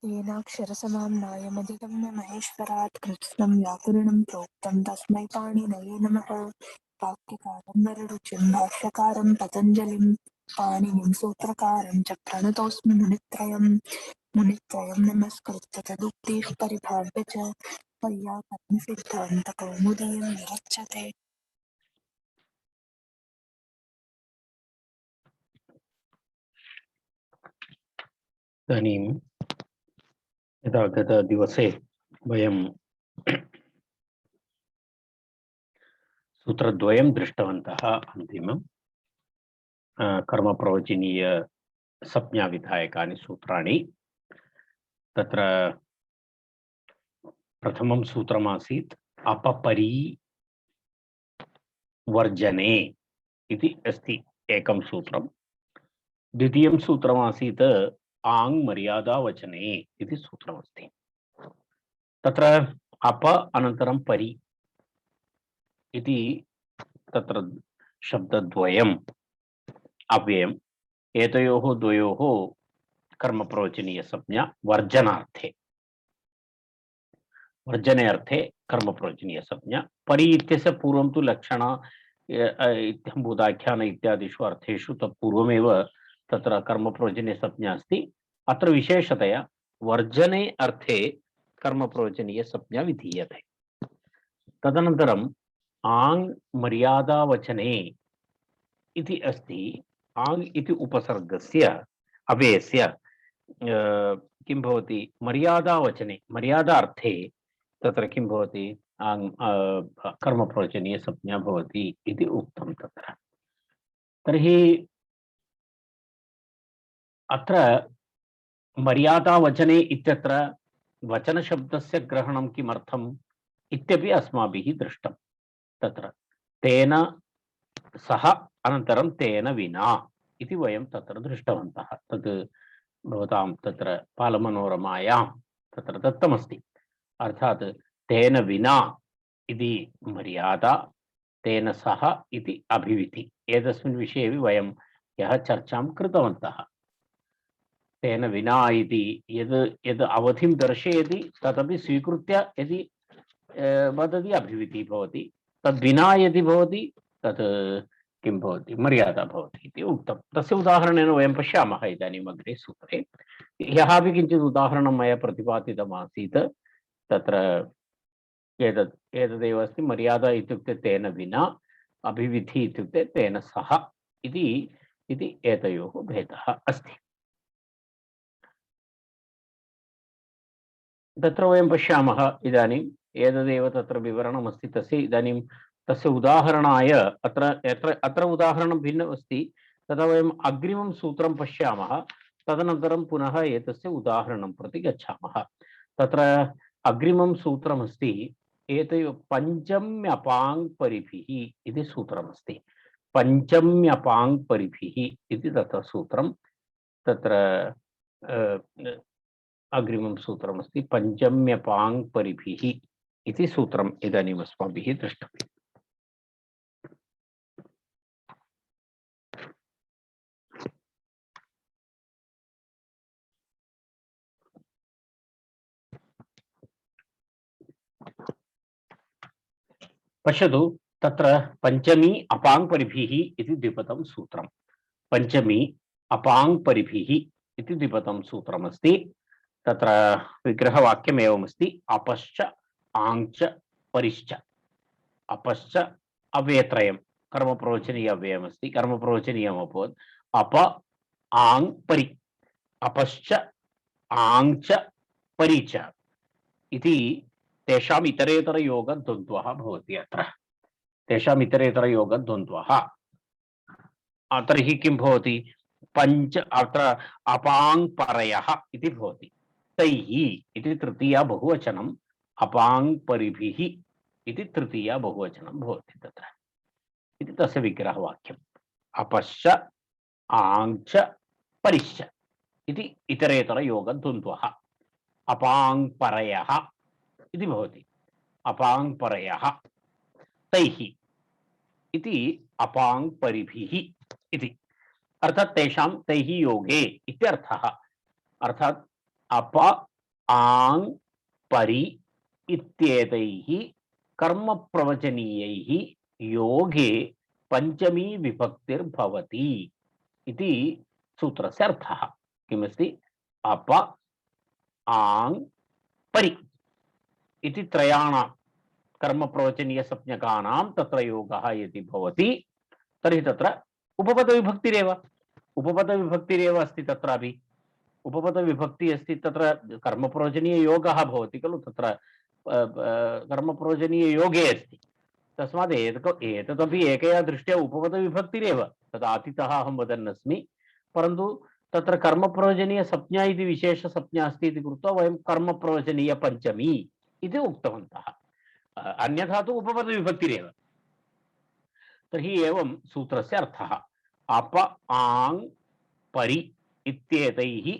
येनाक्षरसमाम्नायमधिगम्य महेश्वरात् कृत्स्नं व्याकरणं प्रोक्तं तस्मै पाणिनये नमः। वाक्यकारं वररुचिं भाष्यकारं पतञ्जलिं पाणिनिं सूत्रकारं च प्रणतोऽस्मि मुनित्रयं नमस्कृत्य तदुक्तीः परिभाव्य च वैयाकरणं सिद्धान्तकौमुदीं विरच्यते। इदानीं यदा गतदिवसे वयं सूत्रद्वयं दृष्टवन्तः। अन्तिमं कर्मप्रवचनीय संज्ञाविधायकानि सूत्राणि। तत्र प्रथमं सूत्रमासीत् अपपरिवर्जने इति अस्ति एकं सूत्रं। द्वितीयं सूत्रमासीत् आङ् मर्यादावचने इति सूत्रमस्ति। तत्र अप अनन्तरं परि इति तत्र शब्दद्वयम् अव्ययम्। एतयोः द्वयोः कर्मप्रवचनीयसंज्ञा वर्जने अर्थे कर्मप्रवचनीयसंज्ञा। परि इत्यस्य पूर्वं तु लक्षण इत्थम्भूताख्यान इत्यादिषु अर्थेषु तत्पूर्वमेव तत्र कर्मप्रवचनीयसंज्ञा अस्ति। अत्र विशेषतया वर्जने अर्थे कर्मप्रवचनीयसंज्ञा विधीयते। तदनन्तरम् आङ् मर्यादावचने इति अस्ति। आङ् इति उपसर्गस्य अव्ययस्य किं भवति? मर्यादावचने मर्यादार्थे तत्र किं भवति? कर्मप्रवचनीयसंज्ञा भवति इति उक्तं तत्र। तर्हि अत्र मर्यादावचने इत्यत्र वचनशब्दस्य ग्रहणं किमर्थम् इत्यपि अस्माभिः दृष्टं। तत्र तेन सह अनन्तरं तेन विना इति वयं तत्र दृष्टवन्तः। तत् भवतां तत्र बालमनोरमायां तत्र दत्तमस्ति। अर्थात् तेन विना इति मर्यादा, तेन सह इति अभिविधि। एतस्मिन् विषये वयं ह्यः चर्चां कृतवन्तः। तेन विना इति यद् अवधिं दर्शयति तदपि स्वीकृत्य यदि वदति अभिविधिः भवति, तद्विना यदि भवति तत् किं भवति? मर्यादा भवति इति उक्तं। तस्य उदाहरणेन वयं पश्यामः इदानीम् अग्रे सूत्रे। ह्यः अपि किञ्चित् उदाहरणं मया प्रतिपादितमासीत्। तत्र एतदेव अस्ति। मर्यादा इत्युक्ते तेन विना, अभिविधि इत्युक्ते तेन सह इति एतयोः भेदः अस्ति। तत्र वयं पश्यामः इदानीम् एतदेव तत्र विवरणमस्ति तस्य। इदानीं तस्य उदाहरणाय अत्र उदाहरणं भिन्नम् अस्ति। तदा वयम् अग्रिमं सूत्रं पश्यामः, तदनन्तरं पुनः एतस्य उदाहरणं प्रति गच्छामः। तत्र अग्रिमं सूत्रमस्ति एतयोः पञ्चम्यपाङ् परिभिः इति सूत्रमस्ति। पञ्चम्यपाङ् परिभिः इति तत्र सूत्रं। तत्र अग्रिमं सूत्रमस्ति पञ्चम्यपाङ् परिभिः इति सूत्रम् इदानीम् अस्माभिः द्रष्टव्यम्। पश्यतु, तत्र पञ्चमी अपाङ् परिभिः इति द्विपदं सूत्रं। पञ्चमी अपाङ् परिभिः इति द्विपदं सूत्रमस्ति। तत्र विग्रहवाक्यम् एवमस्ति: अपश्च आङ्च परिश्च। अपश्च अव्ययत्रयं कर्मप्रवचनीय अव्ययमस्ति। कर्मप्रवचनीयमभवत् अप आङ् परि। अपश्च आङ्च परि च इति तेषाम् इतरेतरयोगद्वन्द्वः भवति। अत्र तेषाम् इतरेतरयोगद्वन्द्वः। तर्हि किं भवति? पञ्च अत्र अपाङ् परयः इति भवति। तैः इति तृतीया बहुवचनम्, अपाङ् परिभिः इति तृतीया बहुवचनं भवति तत्र। इति तस्य विग्रहवाक्यम्। अपश्च आङ्च परिश्च इति इतरेतरयोगद्वन्द्वः। अपाङ् परयः इति भवति। अपाङ् परयः तैः इति अपाङ् परिभिः इति। अर्थात् तेषां तैः योगे इत्यर्थः। अर्थात् अप आंग परि इत्येतैः कर्मप्रवचनीयैः योगे पंचमी विभक्तिर्भवति इति सूत्रस्य अर्थः। किमस्ति? अप आंग परि इति त्रयाणां कर्मप्रवचनीयसंज्ञकानां तत्र योगः यदि भवति तर्हि तत्र उपपदविभक्तिरेव उपपदविभक्तिरेव अस्ति। तत्रापि उपपदविभक्ति अस्ति, तत्र कर्मप्रवचनीययोगः भवति खलु, तत्र कर्मप्रवचनीययोगे अस्ति। तस्मात् एतदपि एकया दृष्ट्या उपपदविभक्तिरेव, तदातितः अहं वदन्नस्मि। परन्तु तत्र कर्मप्रवचनीयसंज्ञा इति विशेषसंज्ञा अस्ति इति कृत्वा वयं कर्मप्रवचनीयपञ्चमी इति उक्तवन्तः, अन्यथा तु उपपदविभक्तिरेव। तर्हि एवं सूत्रस्य अर्थः। अप आंग परि इत्येतैः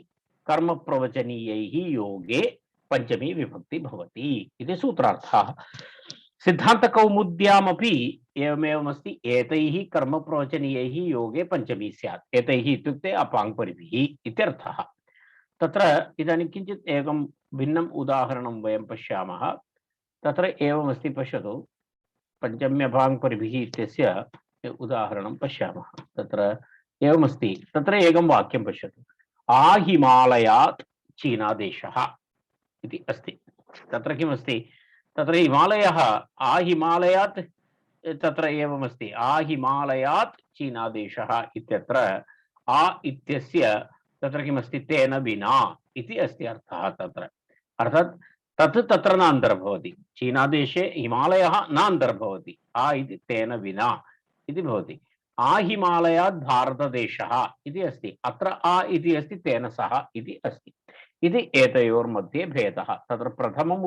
कर्मप्रवचनीयैः योगे पंचमी विभक्ति भवति इति सूत्रार्थः। सिद्धान्तकौमुद्यामपि एवमेवमस्ति। एतैः कर्मप्रवचनीयैः योगे पंचमी स्यात्। एतैः इत्युक्ते अपाङ् परिभिः इत्यर्थः। तत्र इदानीं किञ्चित् एकं भिन्नम् उदाहरणं वयं पश्यामः। तत्र एवमस्ति, पश्यतु, पंचम्यभाङ् परिभिः इत्यस्य उदाहरणं पश्यामः। तत्र एवमस्ति, तत्र एकं वाक्यं पश्यतु। आहिमालयात् चीनादेशः इति अस्ति। तत्र किमस्ति? तत्र हिमालयः आहिमालयात्, तत्र एवमस्ति, आहिमालयात् चीनादेशः इत्यत्र आ इत्यस्य तत्र किमस्ति? तेन विना इति अस्ति अर्थः। तत्र अर्थात् तत् तत्र न अन्तर्भवति। चीनादेशे हिमालयः न अन्तर्भवति, आ इति तेन विना इति भवति। आहिमालयात् भारतदेशः इति अस्ति, अत्र आ इति अस्ति, तेन सह इति अस्ति। इति एतयोर्मध्ये भेदः। तत्र प्रथमम्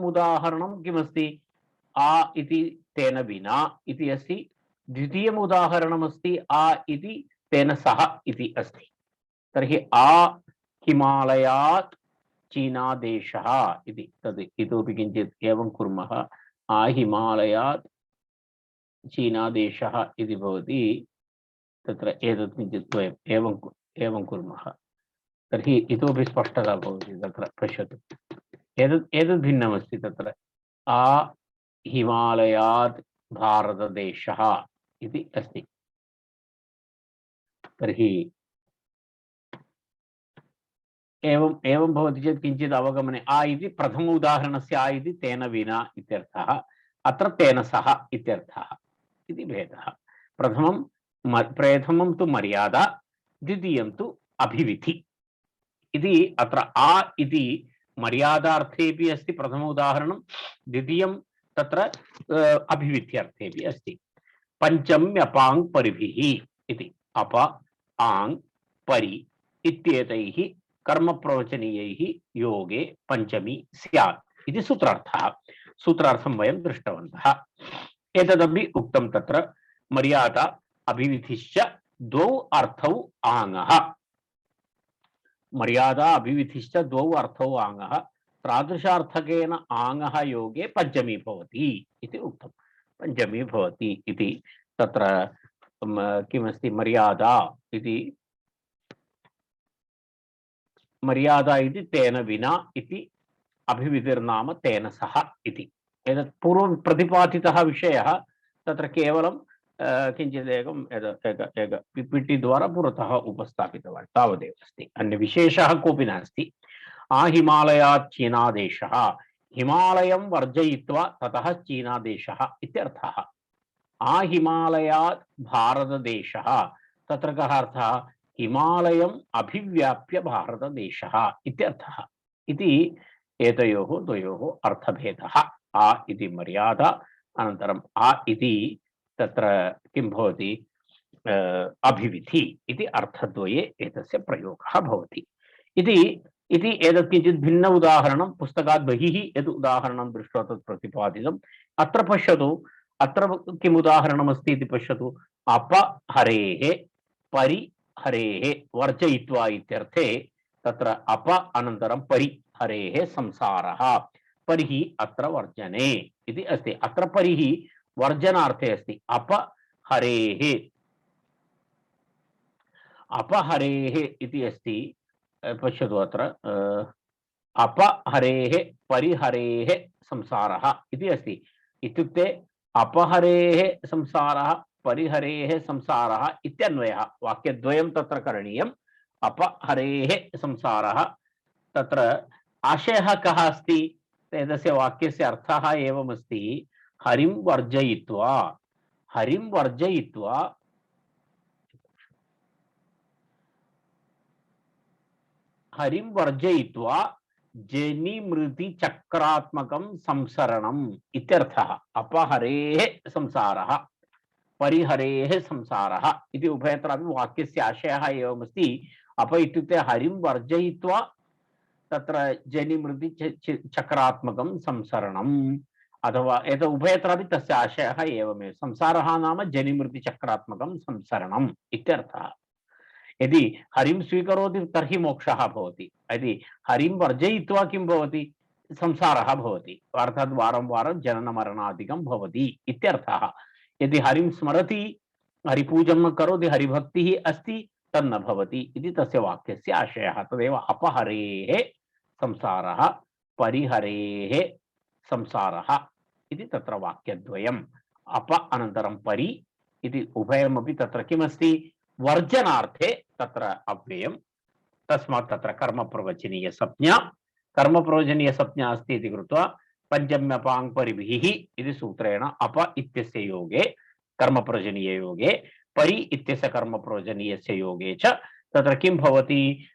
उदाहरणं किमस्ति? आ इति तेन विना इति अस्ति। द्वितीयम् उदाहरणमस्ति आ इति तेन सह इति अस्ति। तर्हि आ हिमालयात् चीनादेशः इति, तद् इतोपि किञ्चित् एवं कुर्मः। आ हिमालयात् चीनादेशः इति भवति। तत्र एतत् किञ्चित् वयम् एवं कुर्मः, तर्हि इतोपि स्पष्टता भवति। तत्र पश्यतु, एतद् भिन्नमस्ति। तत्र आ हिमालयात् भारतदेशः इति अस्ति। तर्हि एवं भवति चेत् किञ्चित् अवगमने, आ इति प्रथम उदाहरणस्य आ इति तेन विना इत्यर्थः, अत्र तेन सह इत्यर्थः इति भेदः। प्रथमं तु मर्यादा, द्वितीयं तु अभिविधि इति। अत्र आ इति मर्यादार्थेपि अस्ति प्रथम उदाहरणं, द्वितीयं तत्र अभिविध्यर्थेपि अस्ति। पंचम्यपाङ् परिभिः इति, अप आङ् परि इत्येतैः कर्मप्रवचनीयैः योगे पंचमी स्यात् इति सूत्रार्थः। सूत्रार्थं वयं दृष्टवन्तः। एतदपि उक्तं, तत्र मर्यादा अभिविधिश्च द्वौ अर्थौ आङ्गः। मर्यादा अभिविधिश्च द्वौ अर्थौ आङ्गः, तादृशार्थकेन आङ्गः योगे पंचमी भवति इति उक्तं। पंचमी भवति इति तत्र किमस्ति? मर्यादा इति तेन विना इति, अभिविधिर्नाम तेन सह इति। एतत् पूर्वं प्रतिपादितः विषयः। तत्र केवलं किञ्चित् एकं पिपिटि द्वारा पुरतः उपस्थापितवान्, तावदेव अस्ति, अन्य विशेषः कोऽपि नास्ति। आहिमालयात् चीनादेशः, हिमालयं वर्जयित्वा ततः चीनादेशः इत्यर्थः। आहिमालयात् भारतदेशः, तत्र कः अर्थः? हिमालयम् अभिव्याप्य भारतदेशः इत्यर्थः इति। एतयोः द्वयोः अर्थभेदः। आ इति मर्यादा, अनन्तरम् आ इति तत्र किं भवति? अभिविधि इति अर्थद्वये एतस्य प्रयोगः भवति इति। एतत् किञ्चित् भिन्न उदाहरणं पुस्तकात् बहिः यद् उदाहरणं दृष्ट्वा तत् प्रतिपादितम्। अत्र पश्यतु, अत्र किम् उदाहरणमस्ति इति पश्यतु। अपहरेः परिहरेः वर्जयित्वा इत्यर्थे तत्र अप अनन्तरं परिहरेः संसारः, परिः अत्र वर्जने इति अस्ति। अत्र परिः वर्जनार्थे अस्ति। अपहरेः इति अस्ति। पश्यतु अत्र अपहरेः परिहरेः संसारः इति अस्ति। इत्युक्ते अपहरेः संसारः परिहरेः संसारः इत्यन्वयः वाक्यद्वयं तत्र करणीयम्। अपहरेः संसारः तत्र आशयः कः अस्ति? एतस्य वाक्यस्य अर्थः एवमस्ति, हरिं वर्जयित्वा हरिं वर्जयित्वा जनिमृति चक्रात्मकं संसरणम् इत्यर्थः। अपहरेः संसारः परिहरेः संसारः इति उभयत्रापि वाक्यस्य आशयः एवमस्ति। अप इत्युक्ते हरिं वर्जयित्वा तत्र जनिमृति चक्रात्मकं संसरणम्, अथवा एतत् उभयत्रापि तस्य आशयः एवमेव। संसारः नाम जनिमृति चक्रात्मकं संसरणम् इत्यर्थः। यदि हरिं स्वीकरोति तर्हि मोक्षः भवति, यदि हरिं वर्जयित्वा किं भवति? संसारः भवति, अर्थात् वारं वारं जननमरणादिकं भवति इत्यर्थः। यदि हरिं स्मरति, हरिपूजनं करोति, हरिभक्तिः अस्ति, तन्न भवति इति तस्य वाक्यस्य आशयः। तदेव अपहरेः संसारः परिहरेः संसारः इति तत्र वाक्यद्वयम्। अप अनन्तरं परि इति उभयमपि तत्र किमस्ति? वर्जनार्थे तत्र अव्ययम्। तस्मात् तत्र कर्मप्रवचनीयसंज्ञा अस्ति इति कृत्वा पञ्चम्यपाङ् परिभिः इति सूत्रेण अप इत्यस्य योगे कर्मप्रवचनीययोगे परि इत्यस्य कर्मप्रवचनीयस्य योगे च तत्र किं भवति?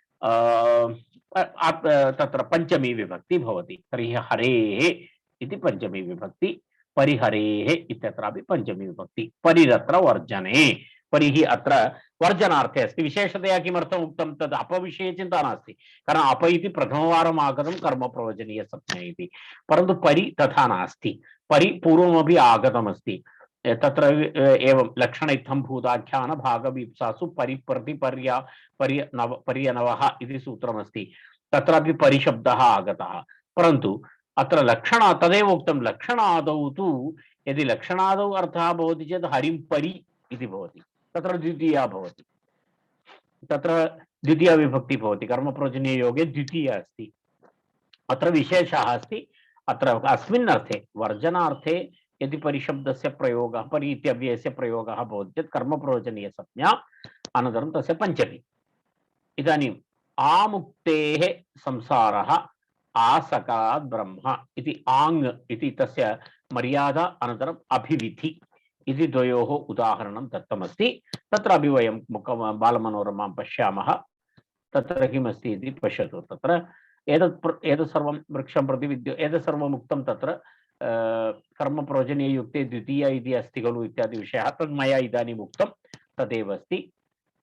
तत्र पञ्चमी विभक्ति भवति। तर्हि हरेः इति पञ्चमी विभक्ति, परिहरेः इत्यत्रापि पञ्चमी विभक्ति। परिरत्र वर्जने, परिः अत्र वर्जनार्थे अस्ति। विशेषतया किमर्थम् उक्तं? तद् अपविषये चिन्ता नास्ति, कारणम् अप इति प्रथमवारम् आगतं कर्मप्रवचनीयसंज्ञा इति, परन्तु परि तथा नास्ति। परि पूर्वमपि आगतमस्ति। तत्र एवं लक्षणइत्थं भूताख्यान भागवीप्सासु परिप्रतिपर्या पर्यनवः इति सूत्रमस्ति। तत्रापि परिशब्दः आगतः, परन्तु अत्र लक्षण तदेव उक्तं। लक्षणादौ तु यदि लक्षणादौ अर्थः भवति चेत् हरिं परि इति भवति, तत्र द्वितीया भवति, तत्र द्वितीया विभक्ति भवति। कर्मप्रवचनीययोगे द्वितीया अस्ति। अत्र विशेषः अस्ति। अत्र अस्मिन् अर्थे वर्जनार्थे यदि परिशब्दस्य प्रयोगः, परि इत्यव्ययस्य प्रयोगः भवति चेत् कर्मप्रवचनीयसंज्ञा अनन्तरं तस्य पञ्चमी। इदानीम् आमुक्तेः संसारः आसकात् ब्रह्म इति आङ् इति तस्य मर्यादा अनन्तरम् अभिविधि इति द्वयोः उदाहरणं दत्तमस्ति। तत्रापि वयं बालमनोरमां पश्यामः। तत्र किमस्ति इति पश्यतु। तत्र एतत् सर्वं वृक्षं प्रति एतत् सर्वम् उक्तं। तत्र कर्मप्रवचनीययुक्ते द्वितीया इति अस्ति खलु इत्यादि विषयः तद् मया इदानीम् उक्तं, तदेव अस्ति।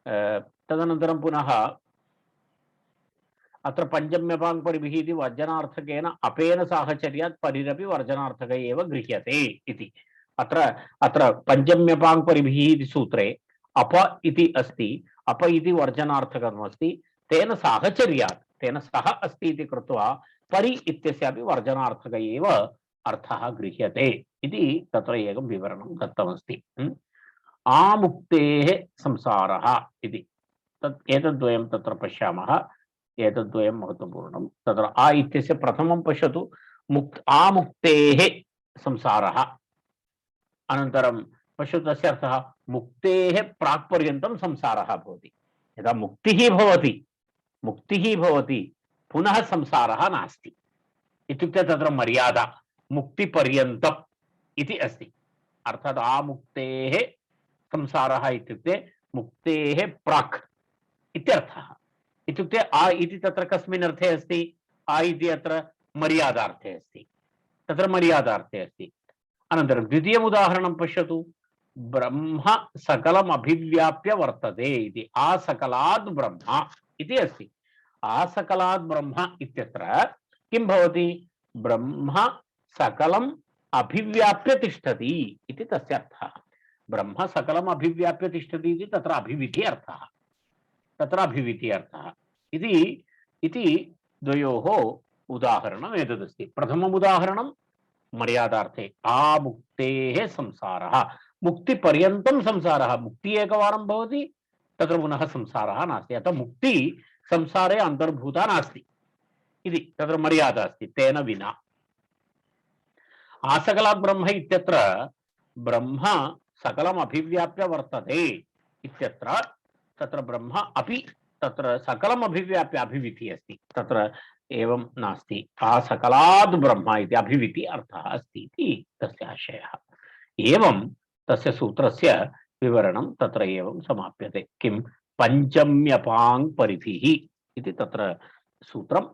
तदनन्तरं पुनः अत्र पञ्चम्यपाङ् परिभिः इति वर्जनार्थकेन अपेन साहचर्यात् परिरपि वर्जनार्थक एव गृह्यते इति। अत्र पञ्चम्यपाङ् परिभिः इति सूत्रे अप इति अस्ति। अप इति वर्जनार्थकमस्ति, तेन साहचर्यात्, तेन सह अस्ति इति कृत्वा परि इत्यस्यापि वर्जनार्थक एव अर्थः गृह्यते इति तत्र एकं विवरणं दत्तमस्ति। आमुक्तेः संसारः इति एतद्वयं तत्र पश्यामः। एतद्वयं महत्वपूर्णं। तत्र आ इत्यस्य प्रथमं पश्यतु, आमुक्तेः संसारः। अनन्तरं पश्यतु तस्य अर्थः, मुक्तेः प्राक्पर्यन्तं संसारः भवति। यदा मुक्तिः भवति पुनः संसारः नास्ति इत्युक्ते तत्र मर्यादा मुक्तिपर्यन्तम् इति अस्ति। अर्थात् आमुक्तेः संसारः इत्युक्ते मुक्तेः प्राक् इत्यर्थः। इत्युक्ते आ इति तत्र कस्मिन् अर्थे अस्ति? आ इति अत्र मर्यादार्थे अस्ति, तत्र मर्यादार्थे अस्ति। अनन्तरं द्वितीयम् उदाहरणं पश्यतु, ब्रह्म सकलम् अभिव्याप्य वर्तते इति। आसकलात् ब्रह्म इति अस्ति। आसकलात् ब्रह्म इत्यत्र किं भवति? ब्रह्म सकलम् अभिव्याप्य तिष्ठति इति तस्य अर्थः। ब्रह्म सकलम् अभिव्याप्य तिष्ठति इति तत्र अभिविधि अर्थः, तत्र अभिविधि अर्थः इति द्वयोः उदाहरणम् एतदस्ति। प्रथमम् उदाहरणं मर्यादार्थे आमुक्तेः संसारः, मुक्तिपर्यन्तं संसारः। मुक्ति एकवारं भवति, तत्र पुनः संसारः नास्ति। अतः मुक्ति संसारे अन्तर्भूता नास्ति इति तत्र मर्यादा अस्ति तेन विना। आसकलात् ब्रह्म इत्यत्र ब्रह्म सकलम् अभिव्याप्य वर्तते इत्यत्र तत्र ब्रह्म अपि तत्र सकलम् अभिव्याप्य अभिविधिः अस्ति, तत्र एवं नास्ति। आसकलात् ब्रह्म इति अभिविधि अर्थः अस्ति इति तस्य आशयः। एवं तस्य सूत्रस्य विवरणं तत्र एवं समाप्यते। किं पञ्चम्यपाङ् परिधिः इति तत्र सूत्रम्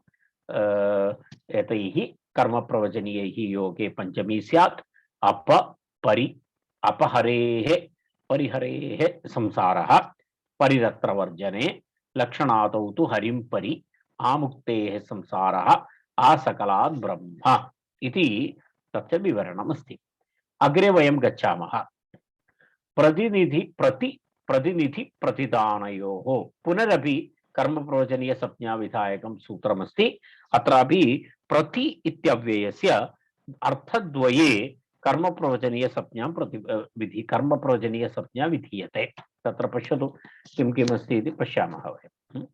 एतैः कर्मप्रवचनीयैः योगे पञ्चमी स्यात् अप परि अपहरेः परिहरेः संसारः परिरत्रवर्जने लक्षणादौ तु हरिं परि आमुक्तेः संसारः आसकलात् ब्रह्म इति तस्य विवरणमस्ति। अग्रे वयं गच्छामः। प्रतिनिधि प्रतिदानयोः पुनरपि कर्मप्रवचनीय संज्ञा विधायकं सूत्रमस्ति। अत्रापि प्रति इत्यव्ययस्य अर्थद्वये कर्मप्रवचनीय संज्ञां कर्मप्रवचनीय संज्ञा विधीयते। तत्र पश्यतु किं किम् अस्ति इति पश्यामः वयं।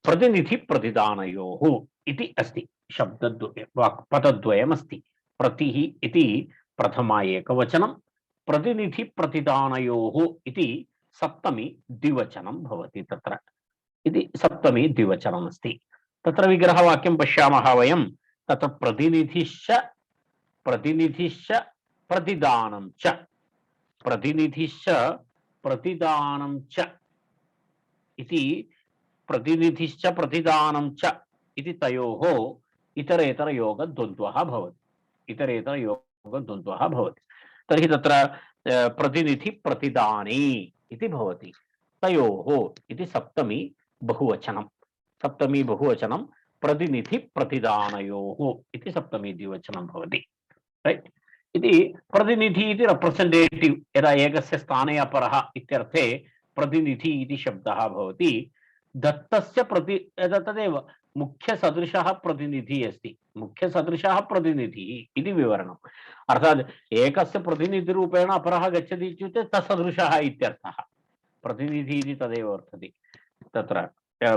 प्रतिनिधि प्रतिदानयोः इति अस्ति पदद्वयमस्ति। प्रतिः इति प्रथमा एकवचनं, प्रतिनिधि प्रतिदानयोः इति सप्तमी द्विवचनं भवति। तत्र इति सप्तमी द्विवचनमस्ति। तत्र विग्रहवाक्यं पश्यामः वयं। तत्र प्रतिनिधिश्च प्रतिदानं च, प्रतिनिधिश्च प्रतिदानं च इति प्रतिनिधिश्च प्रतिदानं च इति तयोः इतरेतरयोगद्वन्द्वः भवति। इतरेतरयोगद्वन्द्वः भवति। तर्हि तत्र प्रतिनिधि प्रतिदाने इति भवति। तयोः इति सप्तमी बहुवचनं। सप्तमी बहुवचनं प्रतिनिधि प्रतिदानयोः इति सप्तमी द्विवचनं भवति। राइट। इति प्रतिनिधि इति रिप्रेजेंटेटिव, यदा एकस्य स्थाने अपरः इत्यर्थे प्रतिनिधि इति शब्दः भवति। दत्तस्य तदेव मुख्यसदृशः प्रतिनिधिः अस्ति। मुख्यसदृशः प्रतिनिधिः इति विवरणम्। अर्थात् एकस्य प्रतिनिधिरूपेण अपरः गच्छति इत्युक्ते तत्सदृशः इत्यर्थः। प्रतिनिधिः इति तदेव वर्तते। तत्र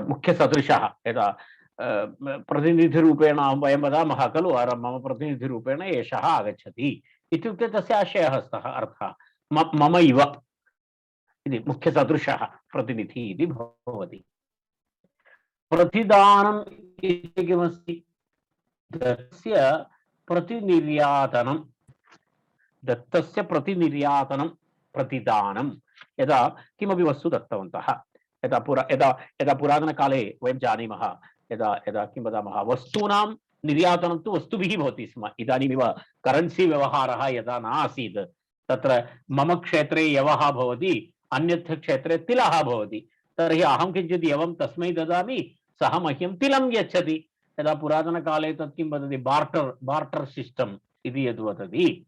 मुख्यसदृशः यदा प्रतिनिधिरूपेण वयं वदामः खलु, मम प्रतिनिधिरूपेण एषः आगच्छति इत्युक्ते तस्य आशयः स्तः अर्थः मम इव इति मुख्यसदृशः प्रतिनिधिः इति भवति। प्रतिदानम् इति किमस्ति? दत्तस्य प्रतिनिर्यातनं, दत्तस्य प्रतिनिर्यातनं प्रतिदानं। यदा किमपि वस्तु दत्तवन्तः, यदा पुरातनकाले वयं जानीमः, यदा किं वदामः, वस्तूनां निर्यातनं तु वस्तुभिः भवति स्म। इदानीमिव करेन्सी व्यवहारः यदा न आसीत्, तत्र मम क्षेत्रे यवः भवति, अन्यत्र क्षेत्रे तिलः भवति। तर्हि अहं किञ्चित् यवं तस्मै ददामि, सः मह्यं तिलं यच्छति। यदा पुरातनकाले तत् किं वदति, बार्टर् सिस्टम् इति यद् वदति,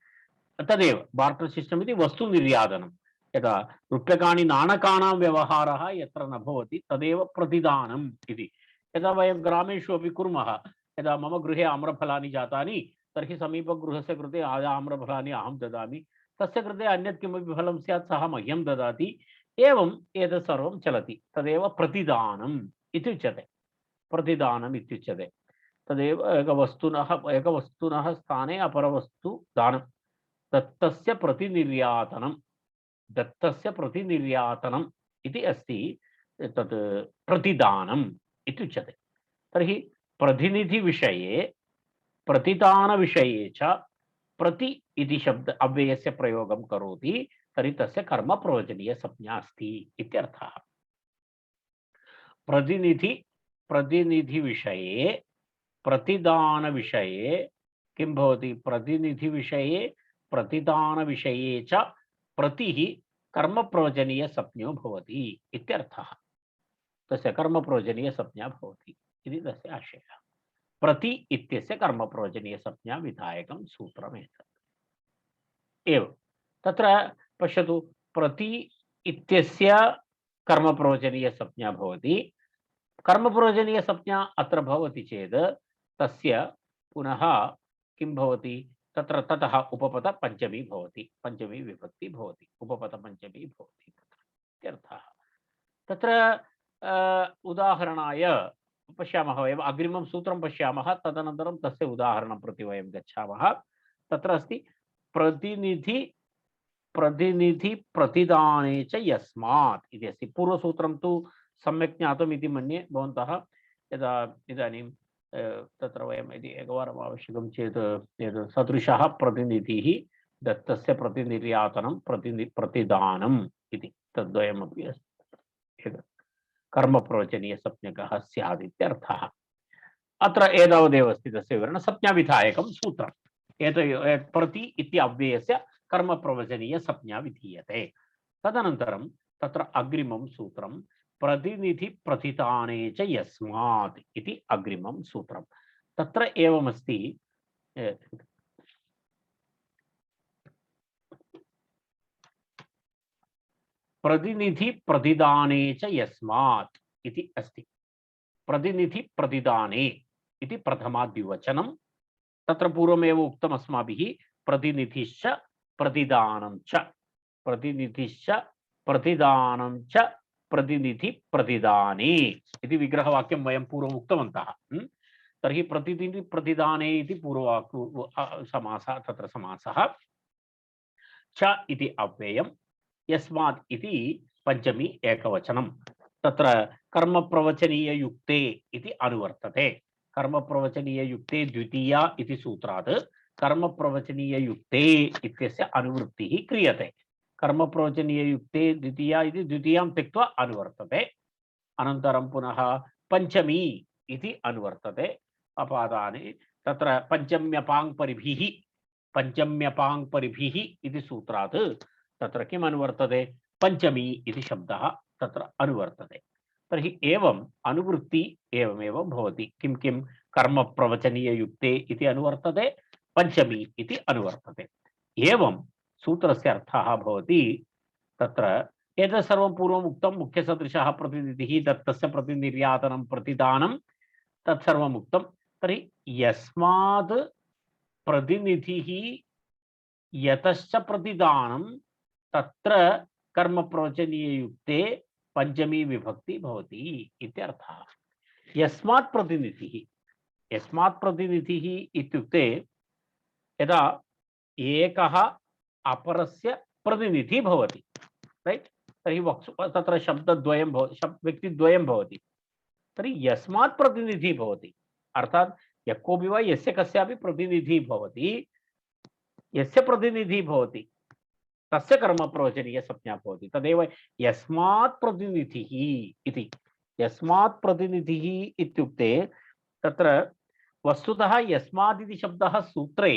तदेव बार्टर् सिस्टम् इति वस्तुनिर्यातनं। यदा रूप्यकाणि नाणकानां व्यवहारः यत्र न भवति तदेव प्रतिदानम् इति। यदा वयं ग्रामेषु अपि कुर्मः, यदा मम गृहे आम्रफलानि जातानि, तर्हि समीपगृहस्य कृते आम्रफलानि अहं ददामि, तस्य कृते अन्यत् किमपि फलं स्यात् सः मह्यं ददाति। एवम् एतत् सर्वं चलति। तदेव प्रतिदानम् इति उच्यते। प्रतिदानम् इत्युच्यते। तदेव एकवस्तुनः स्थाने अपरवस्तु दानं। दत्तस्य प्रतिनिर्यातनम् इति अस्ति, तत् प्रतिदानम् इति उच्यते। तर्हि प्रतिनिधिविषये प्रतिदानविषये च प्रति इति शब्द अव्ययस्य प्रयोगं करोति, तर्हि तस्य कर्म प्रवचनीय संज्ञा अस्ति इत्यर्थः। प्रतिनिधिविषये प्रतिदानविषये किं भवति? प्रतिनिधिविषये प्रतिदानविषये च प्रतिः कर्मप्रवचनीय संज्ञो भवति इत्यर्थः। तस्य कर्मप्रवचनीय संज्ञा भवति इति तस्य आशयः। प्रति इत्यस्य कर्मप्रवचनीय संज्ञा विधायकं सूत्रमेतत्। एवं तत्र पश्यतु, प्रति इत्यस्य कर्मप्रवचनीय संज्ञा भवति। कर्मप्रवचनीय संज्ञा अत्र भवति चेत् तस्य पुनः किं भवति? तत्र ततः उपपद पंचमी भवति, पंचमी विभक्ति भवति, उपपद पंचमी भवति इत्यर्थः। तत्र उदाहरणाय पश्यामः, वयम् अग्रिमं सूत्रं पश्यामः, तदनन्तरं तस्य उदाहरणं प्रति वयं गच्छामः। तत्र अस्ति प्रतिनिधि प्रतिनिधि प्रतिदाने च यस्मात् इति अस्ति। पूर्वसूत्रं तु सम्यक् ज्ञातम् इति मन्ये भवन्तः। यदा इदानीं तत्र वयं यदि एकवारम् आवश्यकं चेत् यद् सदृशः प्रतिनिधिः दत्तस्य प्रतिनिर्यातनं प्रतिदानम् इति तद्वयमपि अस्ति। कर्मप्रवचनीयसंज्ञकः स्यात् इत्यर्थः। अत्र एतावदेव अस्ति तस्य विवरणं। संज्ञाविधायकं सूत्रम्। एतत् प्रति इति अव्ययस्य कर्मप्रवचनीयसंज्ञा विधीयते। तदनन्तरं तत्र अग्रिमं सूत्रं प्रतिनिधि प्रतिदाने च यस्मात् इति अग्रिमं सूत्रं। तत्र एवमस्ति, प्रतिनिधि प्रतिदाने च यस्मात् इति अस्ति। प्रतिनिधि प्रतिदाने इति प्रथमा द्विवचनं। तत्र पूर्वमेव उक्तम् अस्माभिः प्रतिनिधिश्च प्रतिदानं च, प्रतिनिधिश्च प्रतिदानं च प्रतिनिधि प्रतिदाने इति विग्रहवाक्यं वयं पूर्वम् उक्तवन्तः। तर्हि प्रतिनिधि प्रतिदाने इति पूर्ववाक्य समासः, तत्र समासः च इति अव्ययं, यस्मात् इति पंचमी एकवचनं। तत्र कर्मप्रवचनीययुक्ते इति अनुवर्तते। कर्मप्रवचनीययुक्ते द्वितीया इति सूत्रात् कर्मप्रवचनीययुक्ते इत्यस्य अनुवृत्तिः क्रियते। कर्मप्रवचनीययुक्ते द्वितीया इति द्वितीयां त्यक्त्वा अनुवर्तते। अनन्तरं पुनः पंचमी इति अनुवर्तते अपादाने। तत्र पंचम्यपाङ् परिभिः, पंचम्यपाङ् परिभिः इति सूत्रात् तत्र किम् अनुवर्तते? पंचमी इति शब्दः तत्र अनुवर्तते। तर्हि एवम् अनुवृत्ति एवमेव भवति। किं किं? कर्मप्रवचनीययुक्ते इति अनुवर्तते, पंचमी इति अनुवर्तते। एवं सूत्रस्य अर्थः भवति। तत्र एतत् सर्वं पूर्वम् उक्तं। मुख्यसदृशः प्रतिनिधिः, दत्तस्य प्रतिनिर्यातनं प्रतिदानं, तत्सर्वम् उक्तं। तर्हि यस्मात् प्रतिनिधिः यतश्च प्रतिदानं तत्र कर्मप्रवचनीययुक्ते पंचमी विभक्ति भवति इत्यर्थः। यस्मात् प्रतिनिधिः, यस्मात् प्रतिनिधिः इत्युक्ते यदा एकः अपरस्य प्रतिनिधि भवति, राइट, तर्हि तत्र शब्दद्वयं भवति, व्यक्तिद्वयं भवति। तर्हि यस्मात् प्रतिनिधि भवति, अर्थात् यः कोऽपि वा यस्य कस्यापि प्रतिनिधि भवति, यस्य प्रतिनिधि भवति तस्य कर्मप्रवचनीयसंज्ञा भवति। तदेव यस्मात् प्रतिनिधिः इति। यस्मात् प्रतिनिधिः इत्युक्ते तत्र वस्तुतः यस्मात् इति शब्दः सूत्रे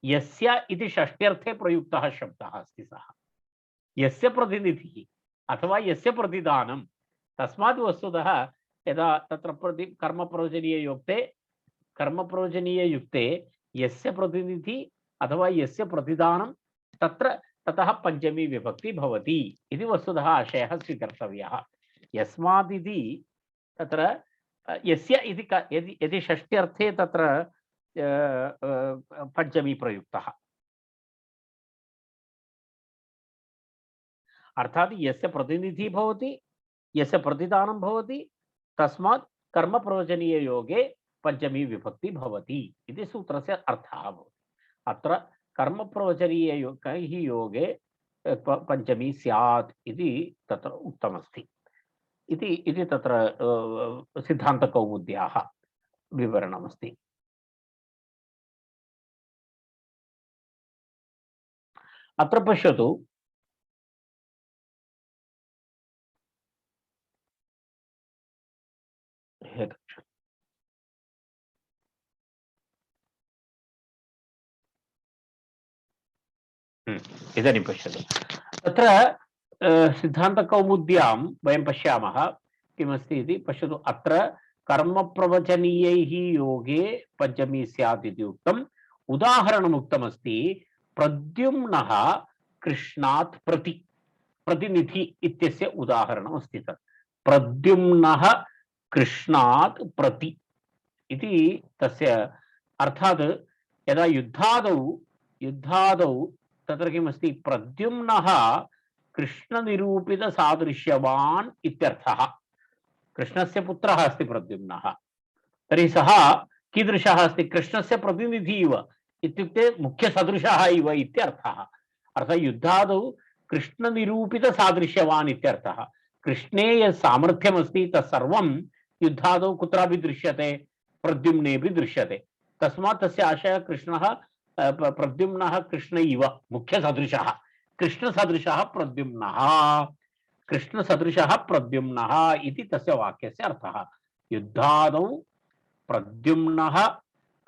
यस्य इति षष्ट्यर्थे प्रयुक्तः शब्दः अस्ति। सः यस्य प्रतिनिधिः अथवा यस्य प्रतिदानं, तस्मात् वस्तुतः यदा तत्र कर्मप्रवचनीययुक्ते यस्य प्रतिनिधि अथवा यस्य प्रतिदानं तत्र ततः पंचमी विभक्ति भवति इति वस्तुतः आशयः स्वीकर्तव्यः। यस्मात् इति तत्र यस्य इति यदि षष्ट्यर्थे तत्र पंचमी प्रयुक्तः, अर्थात् यस्य प्रतिनिधि भवति, यस्य प्रतिदानं भवति, तस्मात् कर्मप्रवचनीययोगे पंचमी विभक्ति भवति इति सूत्रस्य अर्थः भवति। अत्र कर्मप्रवचनीयैः योगे पंचमी स्यात् इति तत्र उक्तमस्ति इति तत्र सिद्धान्तकौमुद्याः विवरणमस्ति। अत्र पश्यतु, इदानीं पश्यतु, तत्र सिद्धान्तकौमुद्यां वयं पश्यामः किमस्ति इति। पश्यतु, अत्र कर्मप्रवचनीयैः योगे पंचमी स्यात् इति उक्तम्। उदाहरणमुक्तमस्ति प्रद्युम्नः कृष्णात् प्रति, प्रतिनिधि इत्यस्य उदाहरणमस्ति तत्। प्रद्युम्नः कृष्णात् प्रति इति तस्य अर्थात् यदा युद्धादौ युद्धादौ तत्र किमस्ति प्रद्युम्नः कृष्णनिरूपितसादृश्यवान् इत्यर्थः। कृष्णस्य पुत्रः अस्ति प्रद्युम्नः, तर्हि सः कीदृशः अस्ति? कृष्णस्य प्रतिनिधि इव, इत्युक्ते मुख्यसदृशः इव इत्यर्थः। अर्थात् युद्धादौ कृष्णनिरूपितसादृश्यवान् इत्यर्थः। कृष्णे यत् सामर्थ्यमस्ति तत्सर्वं युद्धादौ कुत्रापि दृश्यते, प्रद्युम्नेपि दृश्यते। तस्मात् तस्य आशयः कृष्णः प्रद्युम्नः कृष्ण इव मुख्यसदृशः, कृष्णसदृशः प्रद्युम्नः, कृष्णसदृशः प्रद्युम्नः इति तस्य वाक्यस्य अर्थः। युद्धादौ प्रद्युम्नः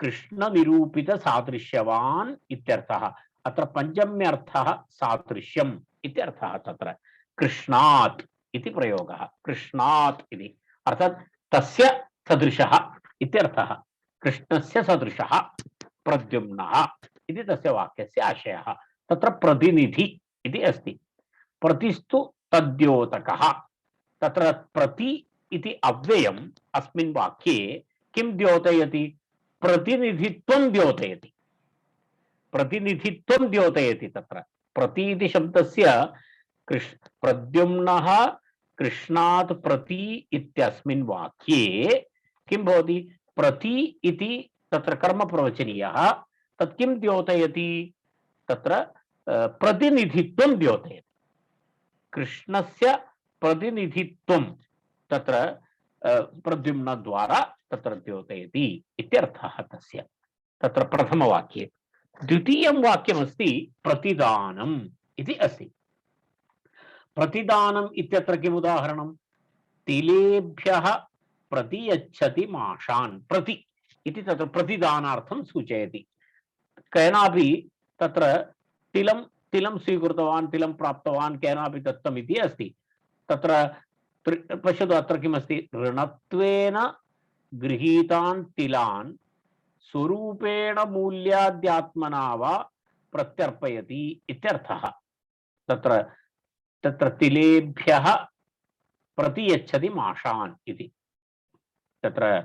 कृष्णनिरूपितसादृश्यवान् इत्यर्थः। अत्र पञ्चम्यर्थः सादृश्यम् इत्यर्थः। तत्र कृष्णात् इति प्रयोगः, कृष्णात् इति अर्थात् तस्य सदृशः इत्यर्थः। कृष्णस्य सदृशः प्रद्युम्नः इति तस्य वाक्यस्य आशयः। तत्र प्रतिनिधि इति अस्ति। प्रतिस्तु तद्योतकः। तत्र प्रति इति अव्ययम् अस्मिन् वाक्ये किं द्योतयति? प्रतिनिधित्वं द्योतयति, प्रतिनिधित्वं द्योतयति। तत्र प्रति इति शब्दस्य प्रद्युम्नः कृष्णात् प्रति इत्यस्मिन् वाक्ये किं भवति? प्रति इति तत्र कर्मप्रवचनीयः, तत् किं द्योतयति? तत्र प्रतिनिधित्वं द्योतयति। कृष्णस्य प्रतिनिधित्वं तत्र प्रद्युम्नद्वारा तत्र द्योतयति इत्यर्थः तस्य। तत्र प्रथमवाक्ये। द्वितीयं वाक्यमस्ति प्रतिदानम् इति अस्ति। प्रतिदानम् इत्यत्र किम् उदाहरणं? तिलेभ्यः प्रतियच्छति माषान्। प्रति इति तत्र प्रतिदानार्थं सूचयति। केनापि तत्र तिलं स्वीकृतवान्, तिलं प्राप्तवान्, केनापि दत्तम् इति अस्ति। तत्र पश्यतु, अत्र किमस्ति? ऋणत्वेन गृहीतान् तिलान् स्वरूपेण मूल्याद्यात्मना वा प्रत्यर्पयति इत्यर्थः। तत्र तत्र तिलेभ्यः प्रतियच्छति माषान् इति तत्र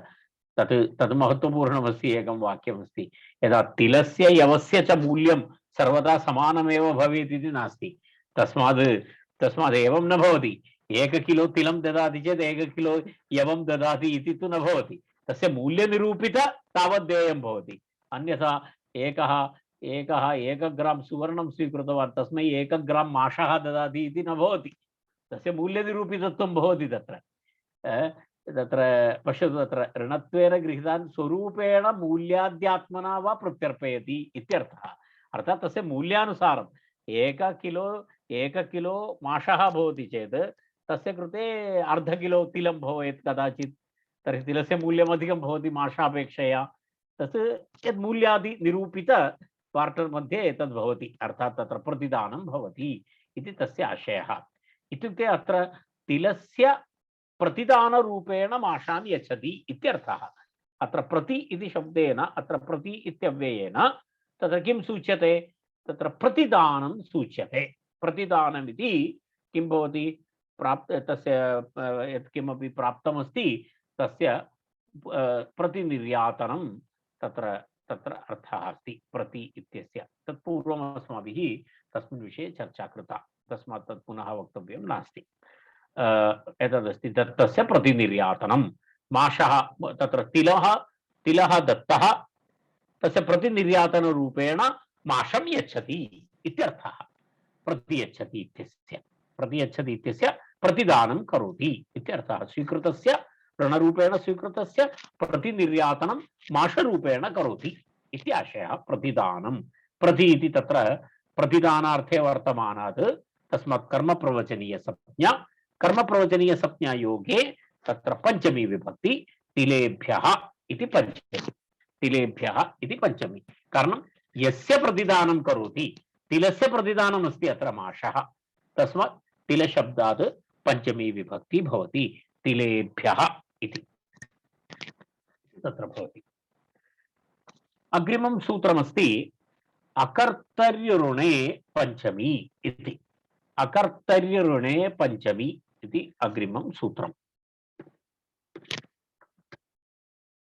तत् महत्त्वपूर्णमस्ति। एकं वाक्यमस्ति, यदा तिलस्य यवस्य च मूल्यं सर्वदा समानमेव भवेत् इति नास्ति। तस्मात् एवं न भवति। 1 किलो तिलं ददाति चेत् 1 किलो यवं ददाति इति तु न भवति। तस्य मूल्यनिरूपित तावत् देयं भवति। अन्यथा एकः 1 ग्रां सुवर्णं स्वीकृतवान्, तस्मै 1 ग्रां माषः ददाति इति न भवति। तस्य मूल्यनिरूपितत्वं भवति तत्र। तत्र पश्यतु, तत्र ऋणत्वेन गृहीतान् स्वरूपेण मूल्याद्यात्मना वा प्रत्यर्पयति इत्यर्थः। अर्थात् तस्य मूल्यानुसारं 1 किलो माषः भवति चेत् तस्य कृते अर्ध किलो तिलं भवेत् कदाचित्, तर्हि तिलस्य मूल्यम् अधिकं भवति माषापेक्षया। तत् यद् मूल्यादि निरूपित बार्टर् मध्ये तद् भवति, अर्थात् तत्र प्रतिदानं भवति इति तस्य आशयः। इत्युक्ते अत्र तिलस्य प्रतिदानरूपेण माषान् यच्छति इत्यर्थः। अत्र प्रति इति शब्देन, अत्र प्रति इत्यव्ययेन तत्र किं सूच्यते? तत्र प्रतिदानं सूच्यते। प्रतिदानमिति किं भवति? तस्य यत् किमपि प्राप्तमस्ति तस्य प्रतिनिर्यातनं तत्र अर्थः अस्ति प्रति इत्यस्य। तत्पूर्वम् अस्माभिः तस्मिन् विषये चर्चा कृता, तस्मात् तत् पुनः वक्तव्यं नास्ति। एतदस्ति दत्तस्य प्रतिनिर्यातनं। माषः तत्र तिलः दत्तः, तस्य प्रतिनिर्यातनरूपेण माषं यच्छति इत्यर्थः। प्रतियच्छति इत्यस्य प्रतिदानं करोति इत्यर्थः। स्वीकृतस्य ऋणरूपेण स्वीकृतस्य प्रतिनिर्यातनं माषरूपेण करोति इति आशयः। प्रतिदानं प्रति इति तत्र प्रतिदानार्थे वर्तमानात्, तस्मात् कर्मप्रवचनीयसंज्ञा, कर्मप्रवचनीयसंज्ञा योगे तत्र पंचमी विभक्ति तिलेभ्यः इति पंचमी। तिलेभ्यः इति पंचमी कारणं यस्य प्रतिदानं करोति, तिलस्य प्रतिदानम् अस्ति अत्र माषः, तस्मात् तिलशब्दात् पंचमी विभक्ति भवति, तिलेभ्यः इति तत्र भवति। अग्रिमं सूत्रमस्ति अकर्तर्यऋणे पंचमी इति। अकर्तर्यऋणे पंचमी इति अग्रिमं सूत्रम्।